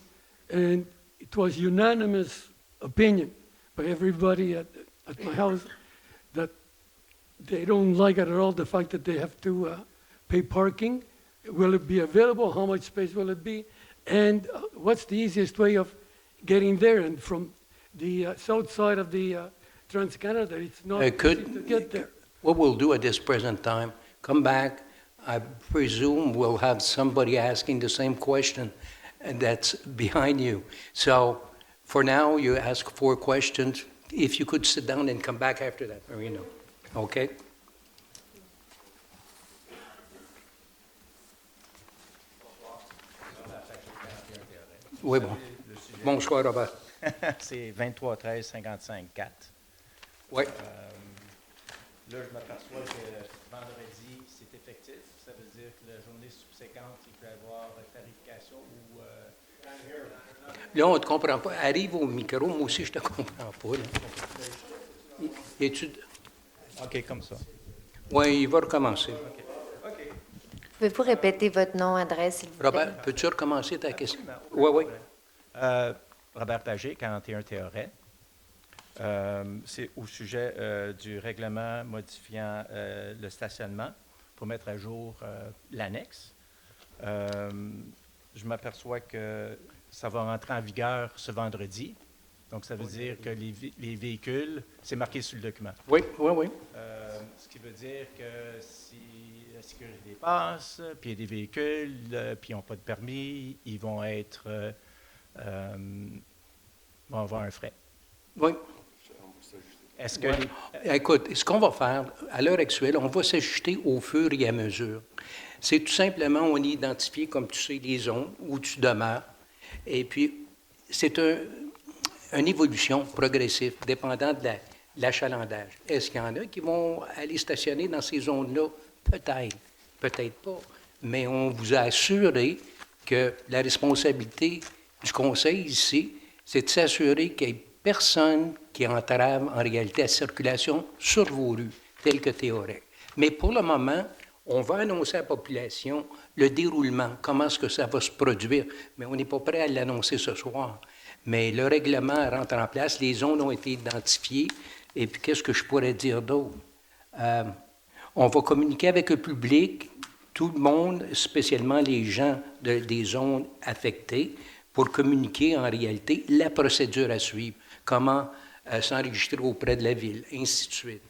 and it was unanimous opinion by everybody at my house that they don't like it at all, the fact that they have to pay parking. Will it be available? How much space will it be? And what's the easiest way of getting there? And from the south side of the Trans-Canada, it's not easy to get there. What we'll do at this present time, come back, I presume we'll have somebody asking the same question, and that's behind you. So for now, you ask 4 questions. If you could sit down and come back after that, Marino. Okay? Oui, bon. Bonsoir, Robert. C'est 23 13 55 4. Oui. Là, je m'aperçois que vendredi, c'est effectif. Ça veut dire que la journée subséquente, il peut y avoir tarification ou... Là, on ne te comprend pas. Arrive au micro, moi aussi, je ne te comprends pas. Là. Es-tu... OK, comme ça. Oui, il va recommencer. Pouvez-vous répéter votre nom, adresse, s'il vous plaît? Robert, peux-tu recommencer ta question? Oui, oui. Robert Pagé, 41 Théoret. C'est au sujet du règlement modifiant le stationnement pour mettre à jour l'annexe. Je m'aperçois que ça va rentrer en vigueur ce vendredi. Donc, ça veut dire que les véhicules, c'est marqué sur le document. Oui, oui, oui. Ce qui veut dire que si la sécurité passe, puis il y a des véhicules, puis ils n'ont pas de permis, ils vont vont avoir un frais. Oui. Est-ce que Ouais. Écoute, ce qu'on va faire, à l'heure actuelle, on va s'ajuster au fur et à mesure. C'est tout simplement, on identifie, comme tu sais, les zones où tu demeures. Et puis, c'est une évolution progressive, dépendant de l'achalandage. Est-ce qu'il y en a qui vont aller stationner dans ces zones-là? Peut-être, peut-être pas. Mais on vous a assuré que la responsabilité du conseil ici, c'est de s'assurer qu'il n'y ait personne qui entrave en réalité la circulation sur vos rues, telles que Théoret. Mais pour le moment, on va annoncer à la population le déroulement, comment est-ce que ça va se produire. Mais on n'est pas prêt à l'annoncer ce soir. Mais le règlement rentre en place, les zones ont été identifiées. Et puis, qu'est-ce que je pourrais dire d'autre? On va communiquer avec le public, tout le monde, spécialement les gens des zones affectées, pour communiquer en réalité la procédure à suivre, comment s'enregistrer auprès de la ville, ainsi de suite.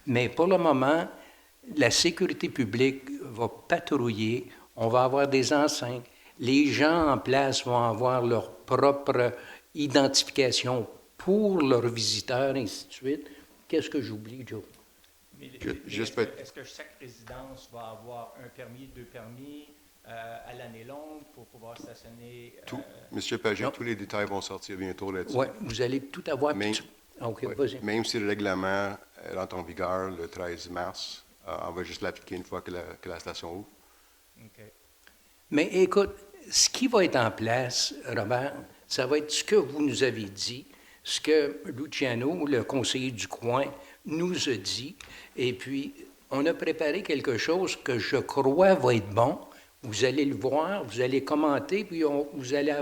Mais pour le moment, la sécurité publique va patrouiller, on va avoir des enceintes, les gens en place vont avoir leur propre identification pour leurs visiteurs, ainsi de suite. Qu'est-ce que j'oublie, Joe? Est-ce que chaque résidence va avoir un permis, 2 permis à l'année longue pour pouvoir stationner? Monsieur Pagé, tous les détails vont sortir bientôt là-dessus. Oui, vous allez tout avoir. OK, vas-y. Même si le règlement rentre en vigueur le 13 mars, on va juste l'appliquer une fois que la station ouvre. OK. Mais écoute, ce qui va être en place, Robert, ça va être ce que vous nous avez dit, ce que Luciano, le conseiller du coin, nous a dit. Et puis, on a préparé quelque chose que je crois va être bon. Vous allez le voir, vous allez commenter, puis vous allez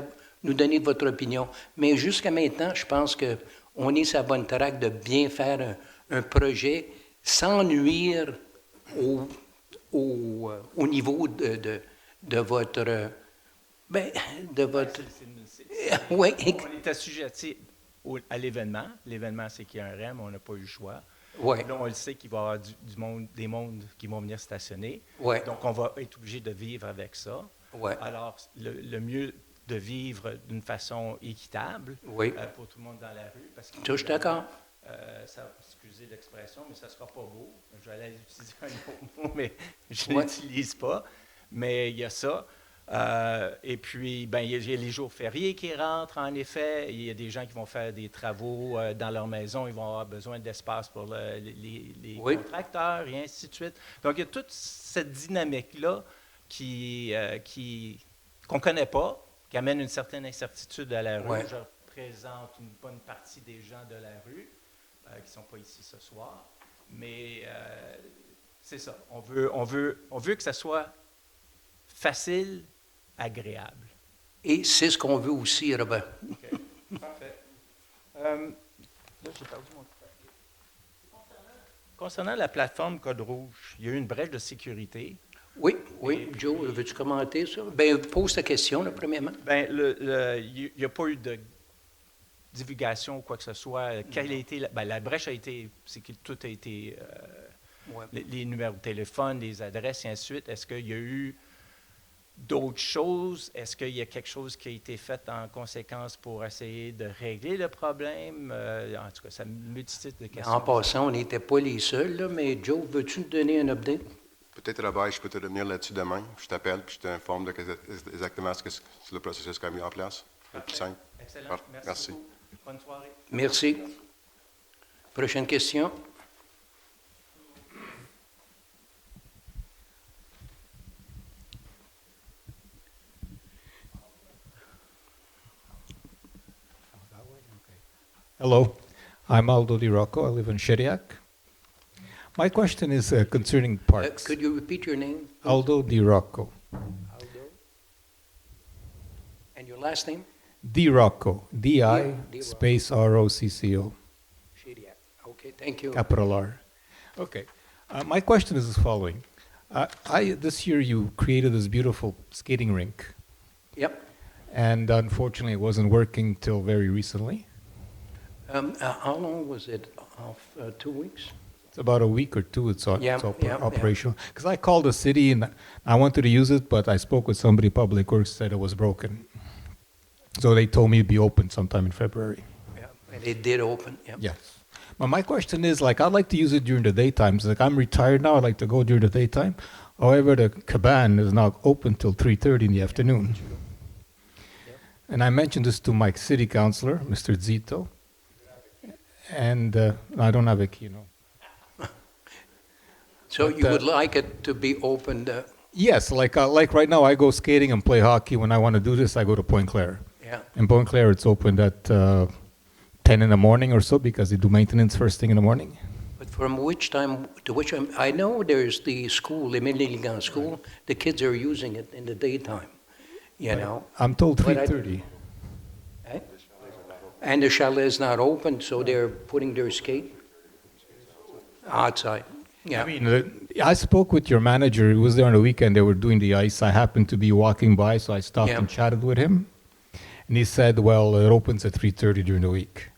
nous donner votre opinion. Mais jusqu'à maintenant, je pense qu'on est sur la bonne track de bien faire un projet sans nuire au niveau de votre... Oui, On est assujetti à l'événement. L'événement, c'est qu'il y a un REM, on n'a pas eu le choix. oui, Là, on le sait qu'il va y avoir du monde, des mondes qui vont venir stationner. oui, Donc, on va être obligé de vivre avec ça. oui, Alors, le mieux de vivre d'une façon équitable oui. pour tout le monde dans la rue. Parce que, Je suis d'accord. excusez l'expression, mais ça ne sera pas beau. Je vais aller utiliser un autre mot, mais je ne Ouais. l'utilise pas. Mais il y a ça. Et puis, ben, il y a les jours fériés qui rentrent, en effet. Il y a des gens qui vont faire des travaux dans leur maison. Ils vont avoir besoin d'espace pour les Oui. contracteurs et ainsi de suite. Donc, il y a toute cette dynamique-là qu'on ne connaît pas, qui amène une certaine incertitude à la rue. Ouais. Je représente une bonne partie des gens de la rue qui ne sont pas ici ce soir. Mais c'est ça. On veut que ça soit facile, agréable. Et c'est ce qu'on veut aussi, Robert. OK. Parfait. Là, j'ai perdu mon papier. Concernant la plateforme Code Rouge, il y a eu une brèche de sécurité. Oui, oui. Joe, veux-tu commenter ça? Bien, pose ta question, là, premièrement. Bien, il n'y a pas eu de divulgation ou quoi que ce soit. Quelle a été la brèche a été, c'est que tout a été, Ouais. les numéros de téléphone, les adresses, et ainsi de suite. Est-ce qu'il y a eu d'autres choses? Est-ce qu'il y a quelque chose qui a été fait en conséquence pour essayer de régler le problème? En tout cas, ça me multitude de questions. En passant, on n'était pas les seuls, là, mais Joe, veux-tu nous donner un update? Peut-être, Robert, je peux te revenir là-dessus demain. Je t'appelle puis je t'informe de exactement ce que le processus qu'a mis en place. Le plus simple. Excellent. Merci. Beaucoup. Bonne soirée. Merci. Prochaine question. Hello, I'm Aldo Di Rocco. I live in Shediac. My question is concerning parks. Could you repeat your name? Aldo Di Rocco. Aldo. And your last name? Di Rocco. D-I Di Rocco. space R-O-C-C-O. Shediac. Okay, thank you. Capital R. Okay. My question is as following. This year you created this beautiful skating rink, Yep. and unfortunately it wasn't working till very recently. How long was it off? 2 weeks? It's about a week or two it's Yeah, yeah. operational. Because I called the city and I wanted to use it, but I spoke with somebody, Public Works said it was broken. So they told me it'd be open sometime in February. Yeah, and it did open, yeah. Yes. But my question is, like, I'd like to use it during the daytime. Like, I'm retired now, I'd like to go during the daytime. However, the cabana is now open till 3:30 in the afternoon. And I mentioned this to my city councilor, Mr. Zito. And I don't have a key, no. So But, you would like it to be opened, Yes, like right now, I go skating and play hockey. When I want to do this, I go to Point Claire. yeah. In Point Claire, it's opened at 10 in the morning or so because they do maintenance first thing in the morning. But from which time to which time? I know there's the school, the Miligan school, the kids are using it in the daytime, you know? I'm told But I- 3:30. Eh? And the chalet is not open, so they're putting their skate outside, yeah. I mean, I spoke with your manager. He was there on the weekend. They were doing the ice. I happened to be walking by, so I stopped Yeah. and chatted with him. And he said, well, it opens at 3:30 during the week.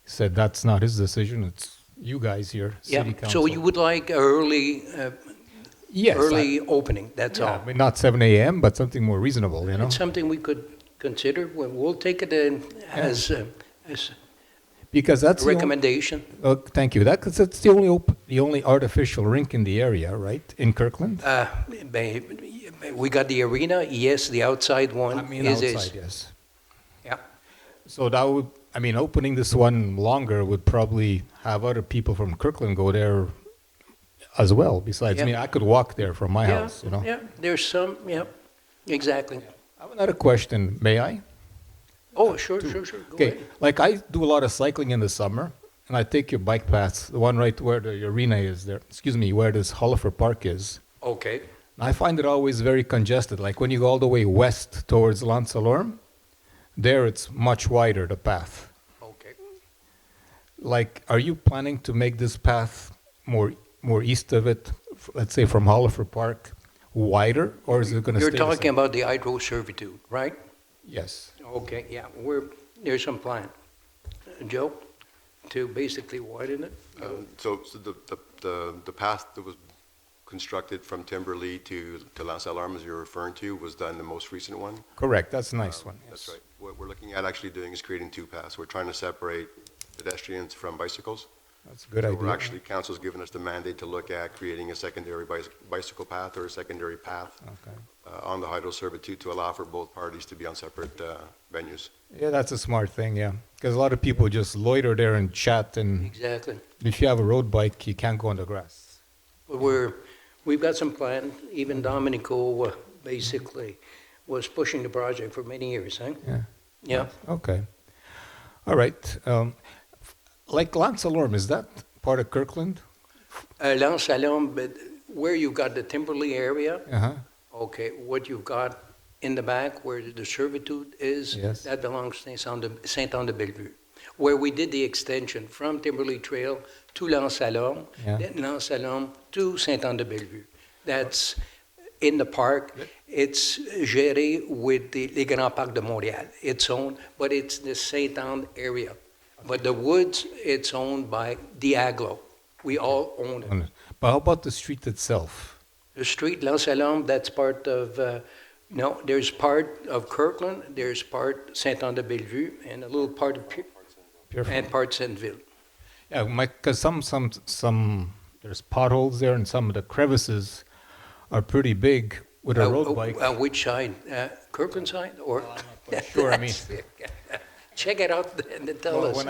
He said, that's not his decision. It's you guys here, Yeah, city council. so you would like early, Yes, early opening, that's yeah, all. I mean, not 7 a.m., but something more reasonable, you know? It's something we could consider. We'll take it in as a Because that's the only, recommendation. thank you. That's the only artificial rink in the area, right? In Kirkland? We got the arena, yes, the outside one I mean, is. outside, yes. Yeah, So that would, I mean, opening this one longer would probably have other people from Kirkland go there as well. Besides Yeah. me, I could walk there from my yeah, house, you know? yeah, there's some, yeah, exactly. I have another question, may I? Oh, sure, go Okay, ahead. like I do a lot of cycling in the summer, and I take your bike paths, the one right where the arena is there, excuse me, where this Hollifer Park is. Okay, I find it always very congested. Like when you go all the way west towards Lansalorm, there it's much wider, the path. okay. Like, are you planning to make this path more east of it, let's say from Hollifer Park, wider, or is it going to You're stay the talking same? about the hydro servitude, right? Yes. Okay, yeah, there's some plan. Joe, to basically widen it? So the path that was constructed from Timberley to Lance Alarm, as you're referring to, was done the most recent one? Correct. That's a nice one. That's Yes. right. What we're looking at actually doing is creating two paths. We're trying to separate pedestrians from bicycles. That's a good So idea. we're actually, council's given us the mandate to look at creating a secondary bicycle path or a secondary path Okay. on the hydro servitude to allow for both parties to be on separate venues. Yeah, that's a smart thing, yeah. Because a lot of people just loiter there and chat, and Exactly. if you have a road bike, you can't go on the grass. But we've got some plan. Even Domenico basically was pushing the project for many years, huh? Yeah. Yeah. Okay. All right. Like Lance Alarm, is that part of Kirkland? Lance Alarm, but where you've got the Timberley area, Uh-huh. okay, what you've got in the back where the servitude is, Yes. that belongs to Saint-Anne-de-Bellevue. Where we did the extension from Timberley Trail to Lance Alarm, Yeah. then Lance Alarm to Saint-Anne-de-Bellevue. That's in the park. It's géré with les Grands Parcs de Montréal. It's owned, but it's the Saint-Anne area. But the woods, it's owned by Diaglo. We all own it. But how about the street itself? The street, Lance Alarm, that's part of, no, there's part of Kirkland, there's part Saint-Anne-de-Bellevue, and a little part of and part Sainte-Ville. Yeah, because some there's potholes there, and some of the crevices are pretty big with a road bike. Which side? Kirkland side, or? Sure, I mean. Check it out and then tell us.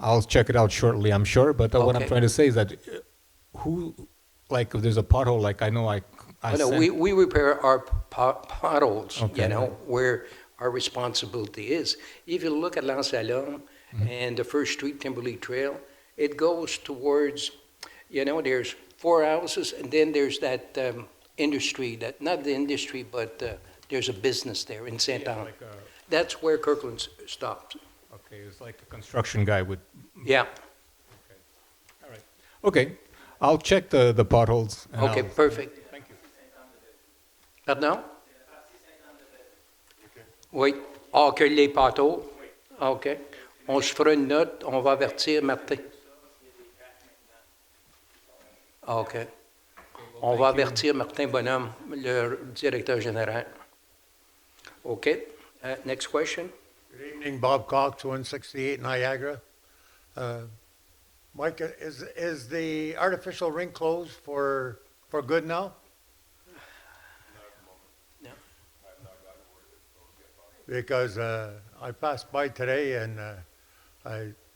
I'll check it out shortly, I'm sure. But what I'm Okay. trying to say is that if there's a pothole, like I know I Oh, no, sent- we repair our potholes, Okay. where our responsibility is. If you look at Lance Alarm Mm-hmm. and the First Street Timberley Trail, it goes towards, there's 4 houses, and then there's that industry, not the industry, but there's a business there in Saint Anne. That's where Kirkland stops. Okay, it's like a construction guy would. Yeah, All right. Okay, I'll check the potholes. and okay, I'll- perfect. Thank you. Pardon? Oui. Ah, que les poteaux? OK. On se fera une note, on va avertir Martin. OK. On va avertir Martin Bonhomme, le directeur général. OK. Next question. Good evening, Bob Cox, 168 Niagara. Mike, is the artificial rink closed for good now? No. Because I passed by today and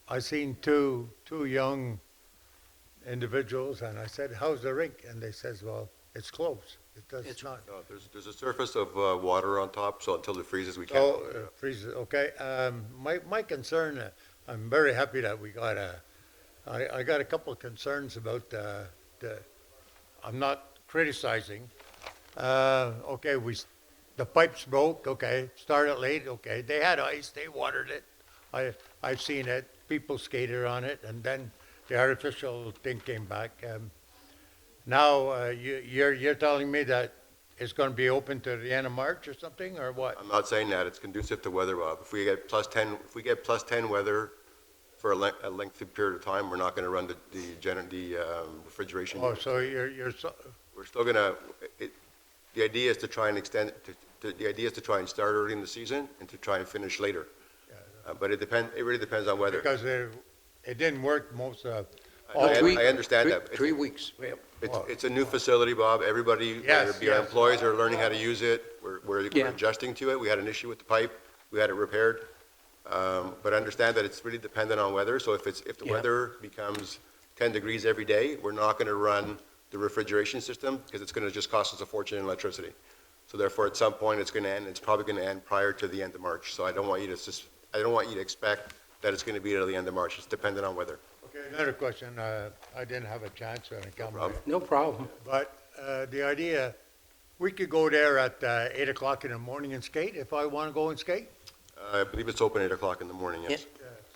I seen two young individuals and I said, "How's the rink?" And they says, "Well, it's closed. It does It's- not." No, there's a surface of water on top, so until it freezes, we can't. Oh, freezes, okay. My concern, I'm very happy that we got I got a couple of concerns about I'm not criticizing. Okay, the pipes broke, okay, started late, okay. They had ice, they watered it. I've seen it, people skated on it, and then the artificial thing came back. Now, you're telling me that it's going to be open to the end of March or something, or what? I'm not saying that, it's conducive to weather, Bob. If we get plus 10 weather for a lengthy period of time, we're not going to run the refrigeration. Oh, unit. so you're We're still going to, the idea is to try and extend, the idea is to try and start early in the season and to try and finish later. But it really depends on weather. because it didn't work most of. I understand that. 3 weeks. Yeah. It's a new facility, Bob. Everybody, whether it be our Yes. employees are learning how to use it. We're Yeah. adjusting to it. We had an issue with the pipe. We had it repaired. But understand that it's really dependent on weather. So if the Yeah. weather becomes 10 degrees every day, we're not going to run the refrigeration system because it's going to just cost us a fortune in electricity. So therefore, at some point, it's going to end. It's probably going to end prior to the end of March. So I don't want you to expect that it's going to be till the end of March. It's dependent on weather. Okay, another question. I didn't have a chance when I come. problem. No problem. But the idea, we could go there at 8 o'clock in the morning and skate if I want to go and skate? I believe it's open 8 o'clock in the morning, yes.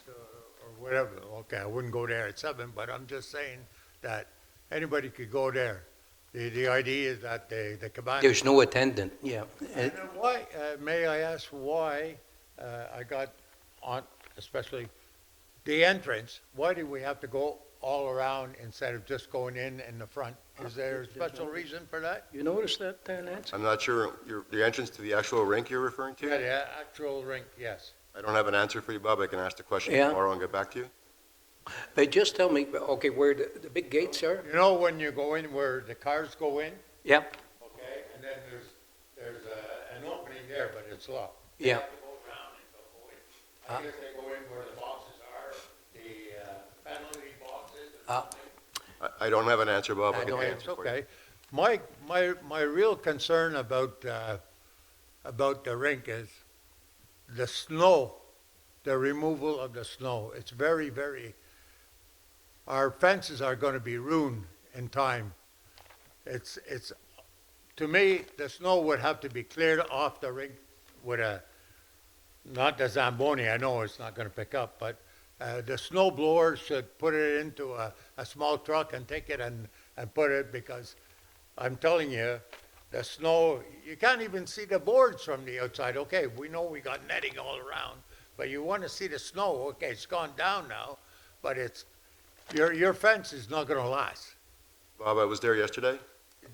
Or whatever. Okay, I wouldn't go there at 7, but I'm just saying that anybody could go there. The idea is that the cabana. There's no attendant, yeah. And why, may I ask why, I got on, especially the entrance, why do we have to go all around instead of just going in the front? Is there a special reason for that? You notice that, Lance? I'm not sure, the entrance to the actual rink you're referring to? Yeah, the actual rink, yes. I don't have an answer for you, Bob. I can ask the question Yeah. tomorrow and get back to you. But just tell me, okay, where the big gates are? You know when you go in where the cars go in? Yeah, Okay, and then there's an opening there, but it's locked. They yeah. have to go around and go in. I guess they go in where the boxes are, the penalty boxes. Ah, I don't have an answer, Bob. I can don't answer It's for you. okay. My real concern about the rink is the snow, the removal of the snow. It's very, very, our fences are going to be ruined in time. It's, to me, the snow would have to be cleared off the rink with not the Zamboni, I know it's not going to pick up, but the snow blower should put it into a small truck and take it and put it, because I'm telling you, the snow, you can't even see the boards from the outside. Okay, we know we got netting all around, but you want to see the snow. Okay, it's gone down now, but it's, your fence is not going to last. Bob, I was there yesterday.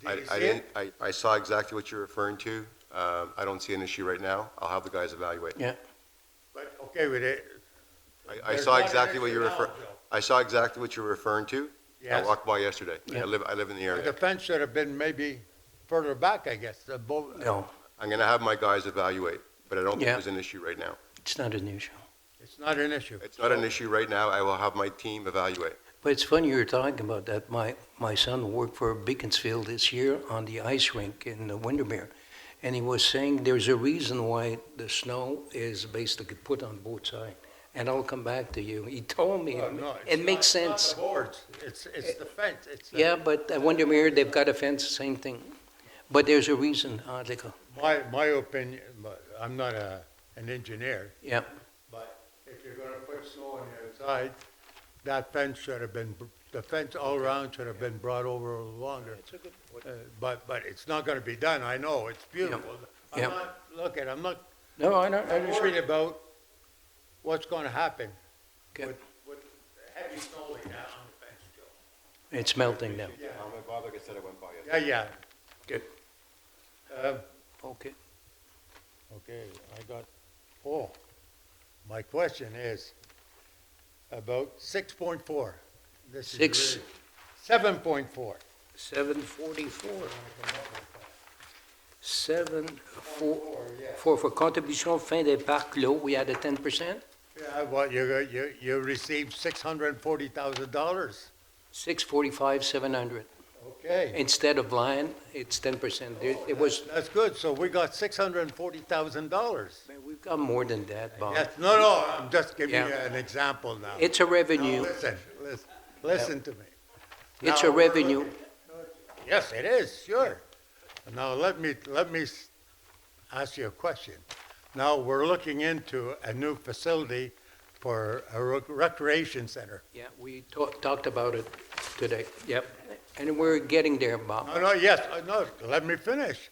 Did you see it? I saw exactly what you're referring to. I don't see an issue right now. I'll have the guys evaluate. Yeah. But, okay with it. I There's saw not an exactly what issue you're now, referring, Joe. I saw exactly what you're referring to. I Yes. walked by yesterday. Yeah. I live in the The area. fence should have been maybe further back, I guess. The No, I'm going to have my guys evaluate, but I don't think Yeah. there's an issue right now. it's not an issue. It's not an issue. It's not an issue right now. I will have my team evaluate. But it's funny you're talking about that. My son worked for Beaconsfield this year on the ice rink in Windermere, and he was saying there's a reason why the snow is basically put on both sides. And I'll come back to you. He told me, Well, no, it it's makes not- it's sense. not the boards. It's the fence. It's the- Yeah, but at Windermere, they've got a fence, same thing. But there's a reason, Adlika. My opinion, but I'm not an engineer, Yeah, but if you're gonna put snow on the outside, that fence should have been, the fence all around should have been brought over a little longer. But it's not gonna be done, I know, it's beautiful. Yeah. I'm not no, I know, I worried understand. about what's gonna happen Okay. with heavy snow like that on the fence, Joe. It's melting now. Bob, like I said, I went by yesterday. Yeah. Good. Um, Okay. Okay, my question is about 6.4. This is Six. really- 7.4. 744. 744 for contribution fin des parcs clos, we had a 10%. Yeah, well, you received $640,000. 645, 700. Okay. Instead of line, it's 10%. It was, That's good, so we got $640,000. man, we've got more than that, Bob. Yes, no, I'm just giving you Yeah. an example now. It's a Now, revenue. listen to me. It's Now, a revenue. Yes, it is, sure. Now, let me ask you a question. Now, we're looking into a new facility for a recreation center. Yeah, we talked about it today. Yep. And we're getting there, Bob. No, let me finish.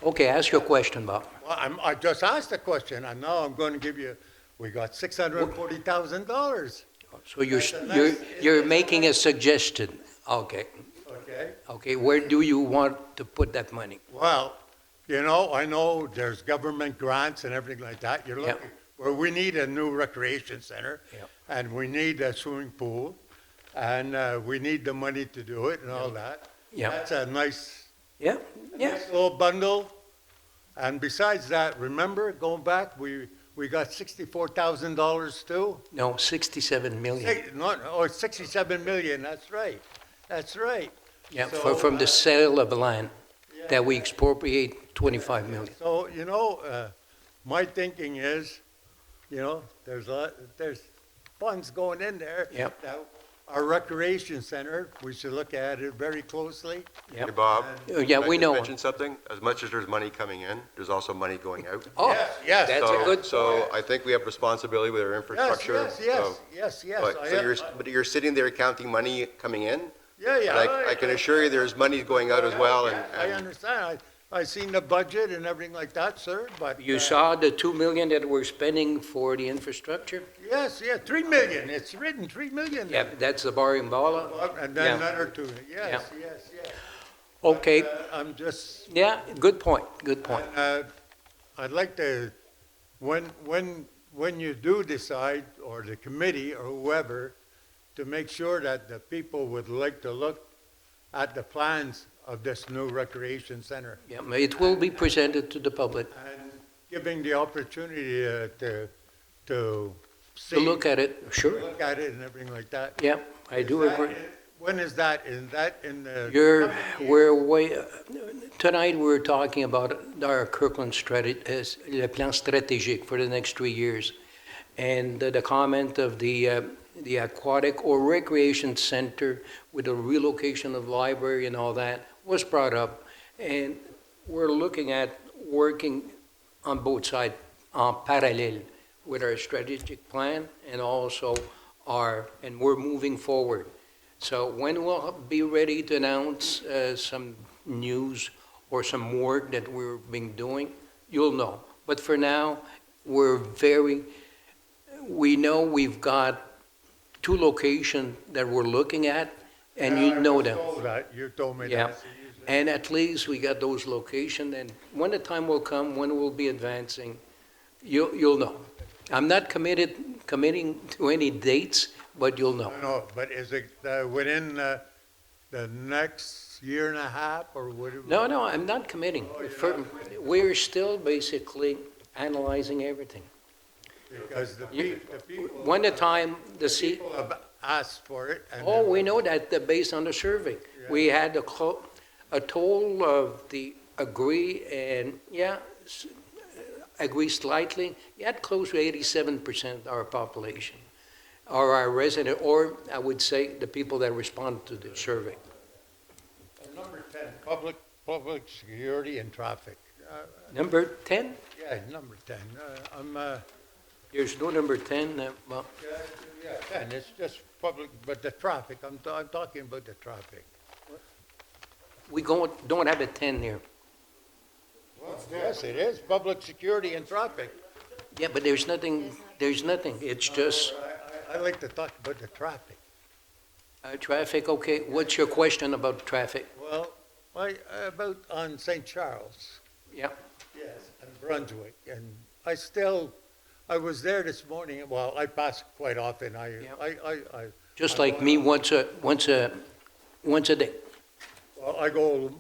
Okay, ask your question, Bob. Well, I just asked a question, and now I'm going to give you, we got $640,000, So you're, That's a you're, nice- you're making a suggestion. Okay. okay? Okay, where do you want to put that money? Well, I know there's government grants and everything like that. You're Yeah. looking, well, we need a new recreation center, Yeah. and we need a swimming pool, and we need the money to do it and all that. Yeah. That's a nice Yeah, yeah. nice little bundle. And besides that, remember, going back, we got $64,000 too? No, 67 million. No, 67 million, that's right. That's right. Yeah, So, from the sale of land that we expropriate 25 million. So, my thinking is, there's funds going in there. Yep. That our recreation center, we should look at it very closely. Hey, Yep. Bob? Oh, yeah, can I we just know. mention something? As much as there's money coming in, there's also money going out. Oh, Yes, that's a So- good So point. I think we have responsibility with our Yes, infrastructure. yes, so- yes. But you're sitting there counting money coming in, Yeah. But I can assure you there's money going out as well, I understand. I seen the budget and everything like that, sir, but. You saw the 2 million that we're spending for the infrastructure? Yes, 3 million. It's written 3 million. Yeah, that's the borrowing ball. And then Yeah. another 2. Yes. Okay, I'm just, yeah, good point, good point. I'd like to, when you do decide, or the committee or whoever, to make sure that the people would like to look at the plans of this new recreation center Yeah, it will be presented to the public and giving the opportunity to see. to look at it, sure. Look at it and everything like that. Yeah, I do Is that- agree. When is that? Is that in the? We're way, tonight we're talking about our Kirkland le plan stratégique for the next 3 years. And the comment of the aquatic or recreation center with the relocation of library and all that was brought up. And we're looking at working on both sides en parallel with our strategic plan and also and we're moving forward. So when we'll be ready to announce some news or some work that we've been doing, you'll know. But for now, we know we've got 2 locations that we're looking at, and you know them. You told me Yeah. that. And at least we got those locations, and when the time will come, when we'll be advancing, you'll know. I'm not committing to any dates, but you'll know. No, but is it within the next year and a half, or what? No, I'm not committing. We're still basically analyzing everything. Because the people. When the time, People have asked for it. And oh, we know that based on the survey. We had a total of the agree and, agree slightly, yet close to 87% of our population, or our resident, or I would say the people that responded to the survey. Number 10, public security and traffic. Number 10? Yeah, number 10. There's no number 10, well, Yeah, 10, it's just public, but the traffic, I'm talking about the traffic. we don't have a 10 here. Yes, it is, public security and traffic. Yeah, but there's nothing, it's just I like to talk about the traffic. traffic, okay. What's your question about traffic? Well, about on St. Charles. Yeah. Yes. And Brunswick, and I was there this morning, well, I pass quite often, Just like me, once a day. Well, I go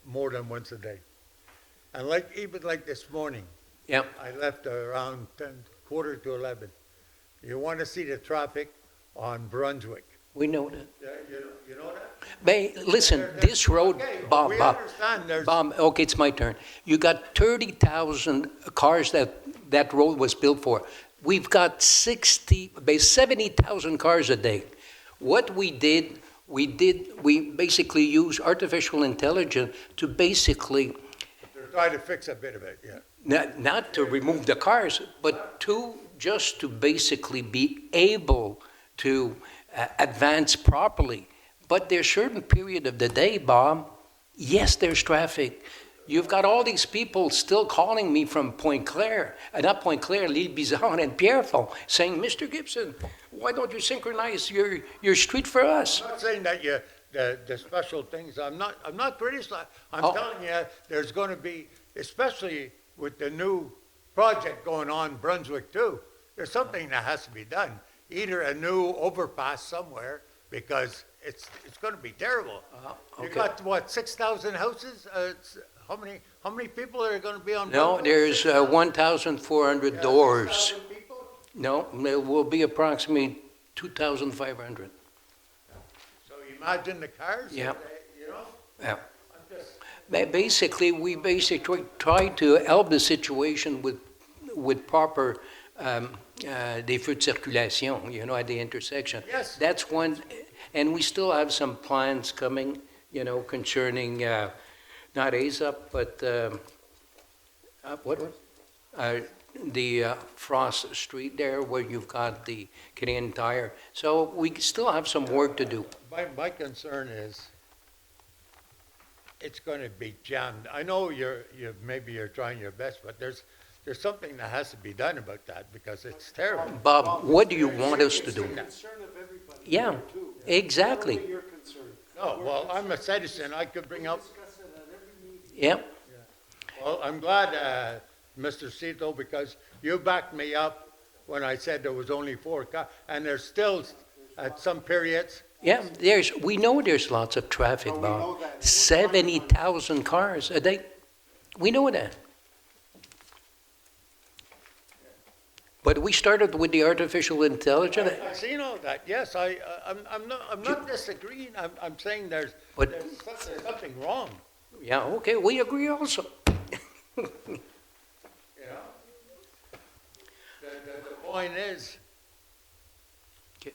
more than once a day. And even like this morning, Yeah. I left around quarter to 11. You want to see the traffic on Brunswick. We know that. You know that? But listen, this road, Okay, Bob, we Bob, understand there's. Bob, okay, it's my turn. You got 30,000 cars that road was built for. We've got 70,000 cars a day. What we basically used artificial intelligence to basically, They're trying to fix a bit of it, yeah. not to remove the cars, but just to basically be able to advance properly. But there's certain period of the day, Bob, yes, there's traffic. You've got all these people still calling me from not Pointe Claire, L'Île Bizarre and Pierrefonds, saying, Mr. Gibson, why don't you synchronize your street for us? I'm not saying that the special things, I'm not criticizing. I'm telling you, there's going to be, especially with the new project going on Brunswick too, there's something that has to be done. Either a new overpass somewhere, because it's going to be terrible. Okay. You got, what, 6,000 houses? How many people are going to be on No, Brunswick? there's 1,400 doors. 6,000 people? No, there will be approximately 2,500. So imagine the cars, Yeah. you know? Yeah. I'm just, We basically try to help the situation with proper des feux de circulation, at the intersection. Yes. That's one, and we still have some plans coming, concerning not ASAP, but what was Frost Street there where you've got the Canadian Tire. So we still have some work to do. My concern is it's going to be jammed. I know maybe you're trying your best, but there's something that has to be done about that because it's terrible. Bob, what do you want us to do? It's a concern of everybody. Yeah, here, too. exactly. Not only your concern. No, well, I'm a citizen. I could bring up. Discuss it at every meeting. Yep. Well, I'm glad, Mr. Cito, because you backed me up when I said there was only 4 cars, and there's still at some periods. Yeah, we know there's lots of traffic, Well, we Bob. know that. 70,000 cars a day. We know that. But we started with the artificial intelligence. I've seen all that. Yes, I'm not disagreeing. I'm saying there's But- something wrong. Yeah, okay, we agree also. You know? The point is,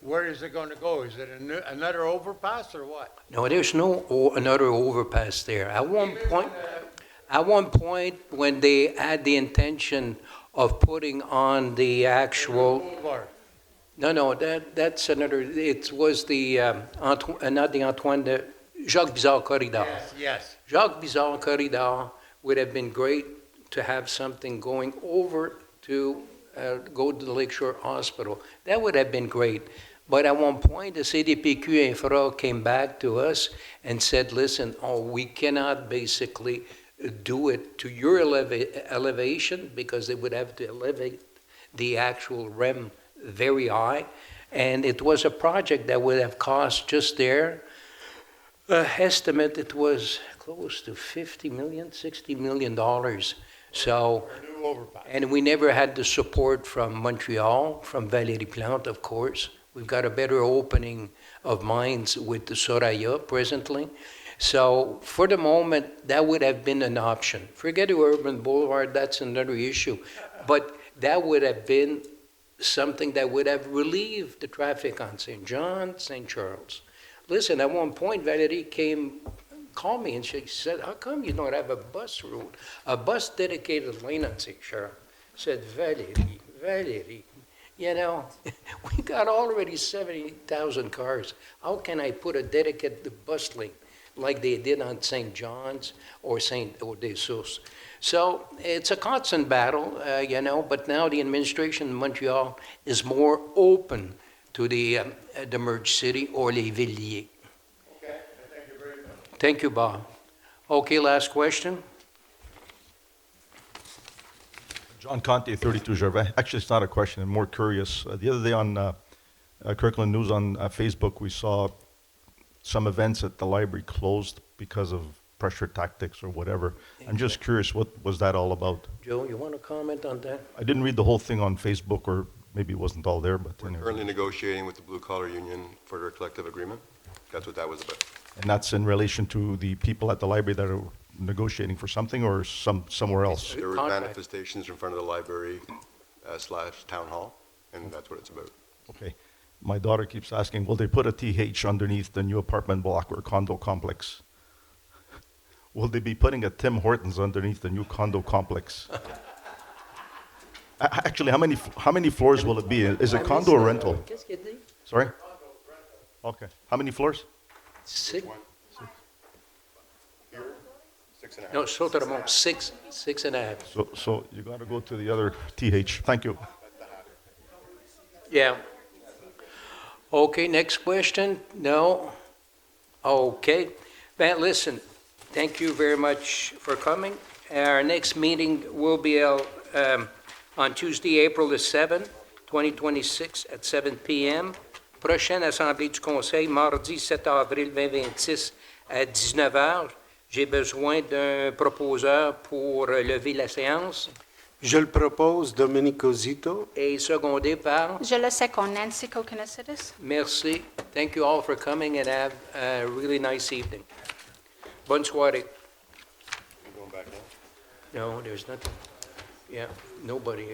where is it going to go? Is it another overpass or what? No, there's no another overpass there. At one point, when they had the intention of putting on the actual, Boulevard. no, that's another, it was the, not the Antoine, the Jacques Bizarre Corridor. Yes. Jacques Bizarre Corridor would have been great to have something going over to go to the Lakeshore Hospital. That would have been great. But at one point, the CDPQ Infra came back to us and said, listen, we cannot basically do it to your elevation because they would have to elevate the actual REM very high. And it was a project that would have cost just there, estimate it was close to $50 million, $60 million. So, New overpass. and we never had the support from Montreal, from Valérie Plante, of course. We've got a better opening of minds with the Soraya presently. So for the moment, that would have been an option. Forget the urban boulevard, that's another issue. But that would have been something that would have relieved the traffic on St. John, St. Charles. Listen, at one point, Valérie called me and she said, how come you don't have a bus route, a bus dedicated lane on St. Charles? I said, Valérie, you know, we got already 70,000 cars. How can I put a dedicated bus lane like they did on St. John's or des Sources? So it's a constant battle, you know, but now the administration in Montreal is more open to the merged city or les villiers. Okay, thank you very much. Thank you, Bob. Okay, last question. John Conte, 32 Gervais. Actually, it's not a question. I'm more curious. The other day on Kirkland News on Facebook, we saw some events at the library closed because of pressure tactics or whatever. I'm just curious, what was that all about? Joe, you want to comment on that? I didn't read the whole thing on Facebook, or maybe it wasn't all there, but We're anyway. currently negotiating with the Blue Collar Union for their collective agreement. That's what that was about. And that's in relation to the people at the library that are negotiating for something, or somewhere else? There were Contract. manifestations in front of the library / town hall, and that's what it's about. Okay. My daughter keeps asking, will they put a TH underneath the new apartment block or condo complex? Will they be putting a Tim Hortons underneath the new condo complex? Actually, how many floors will it be? Is it condo or rental? Sorry? Okay. How many floors? Six. Here, 6.5. No, Sotermont, six and a half. So you got to go to the other TH. Thank you. Yeah. Okay, next question? No? Okay. Ben, listen, thank you very much for coming. Our next meeting will be held on Tuesday, April the 7th, 2026 at 7 p.m. Prochaine Assemblée du Conseil, mardi 7 avril 2026 à 19h. J'ai besoin d'un proposeur pour lever la séance Je le propose, Domenico Zito. et secondé par... Je le second, Nancy Kokonisitis. Merci. Thank you all for coming and have a really nice evening. Bonne soirée. You going back now? No, there's nothing. Yeah, nobody.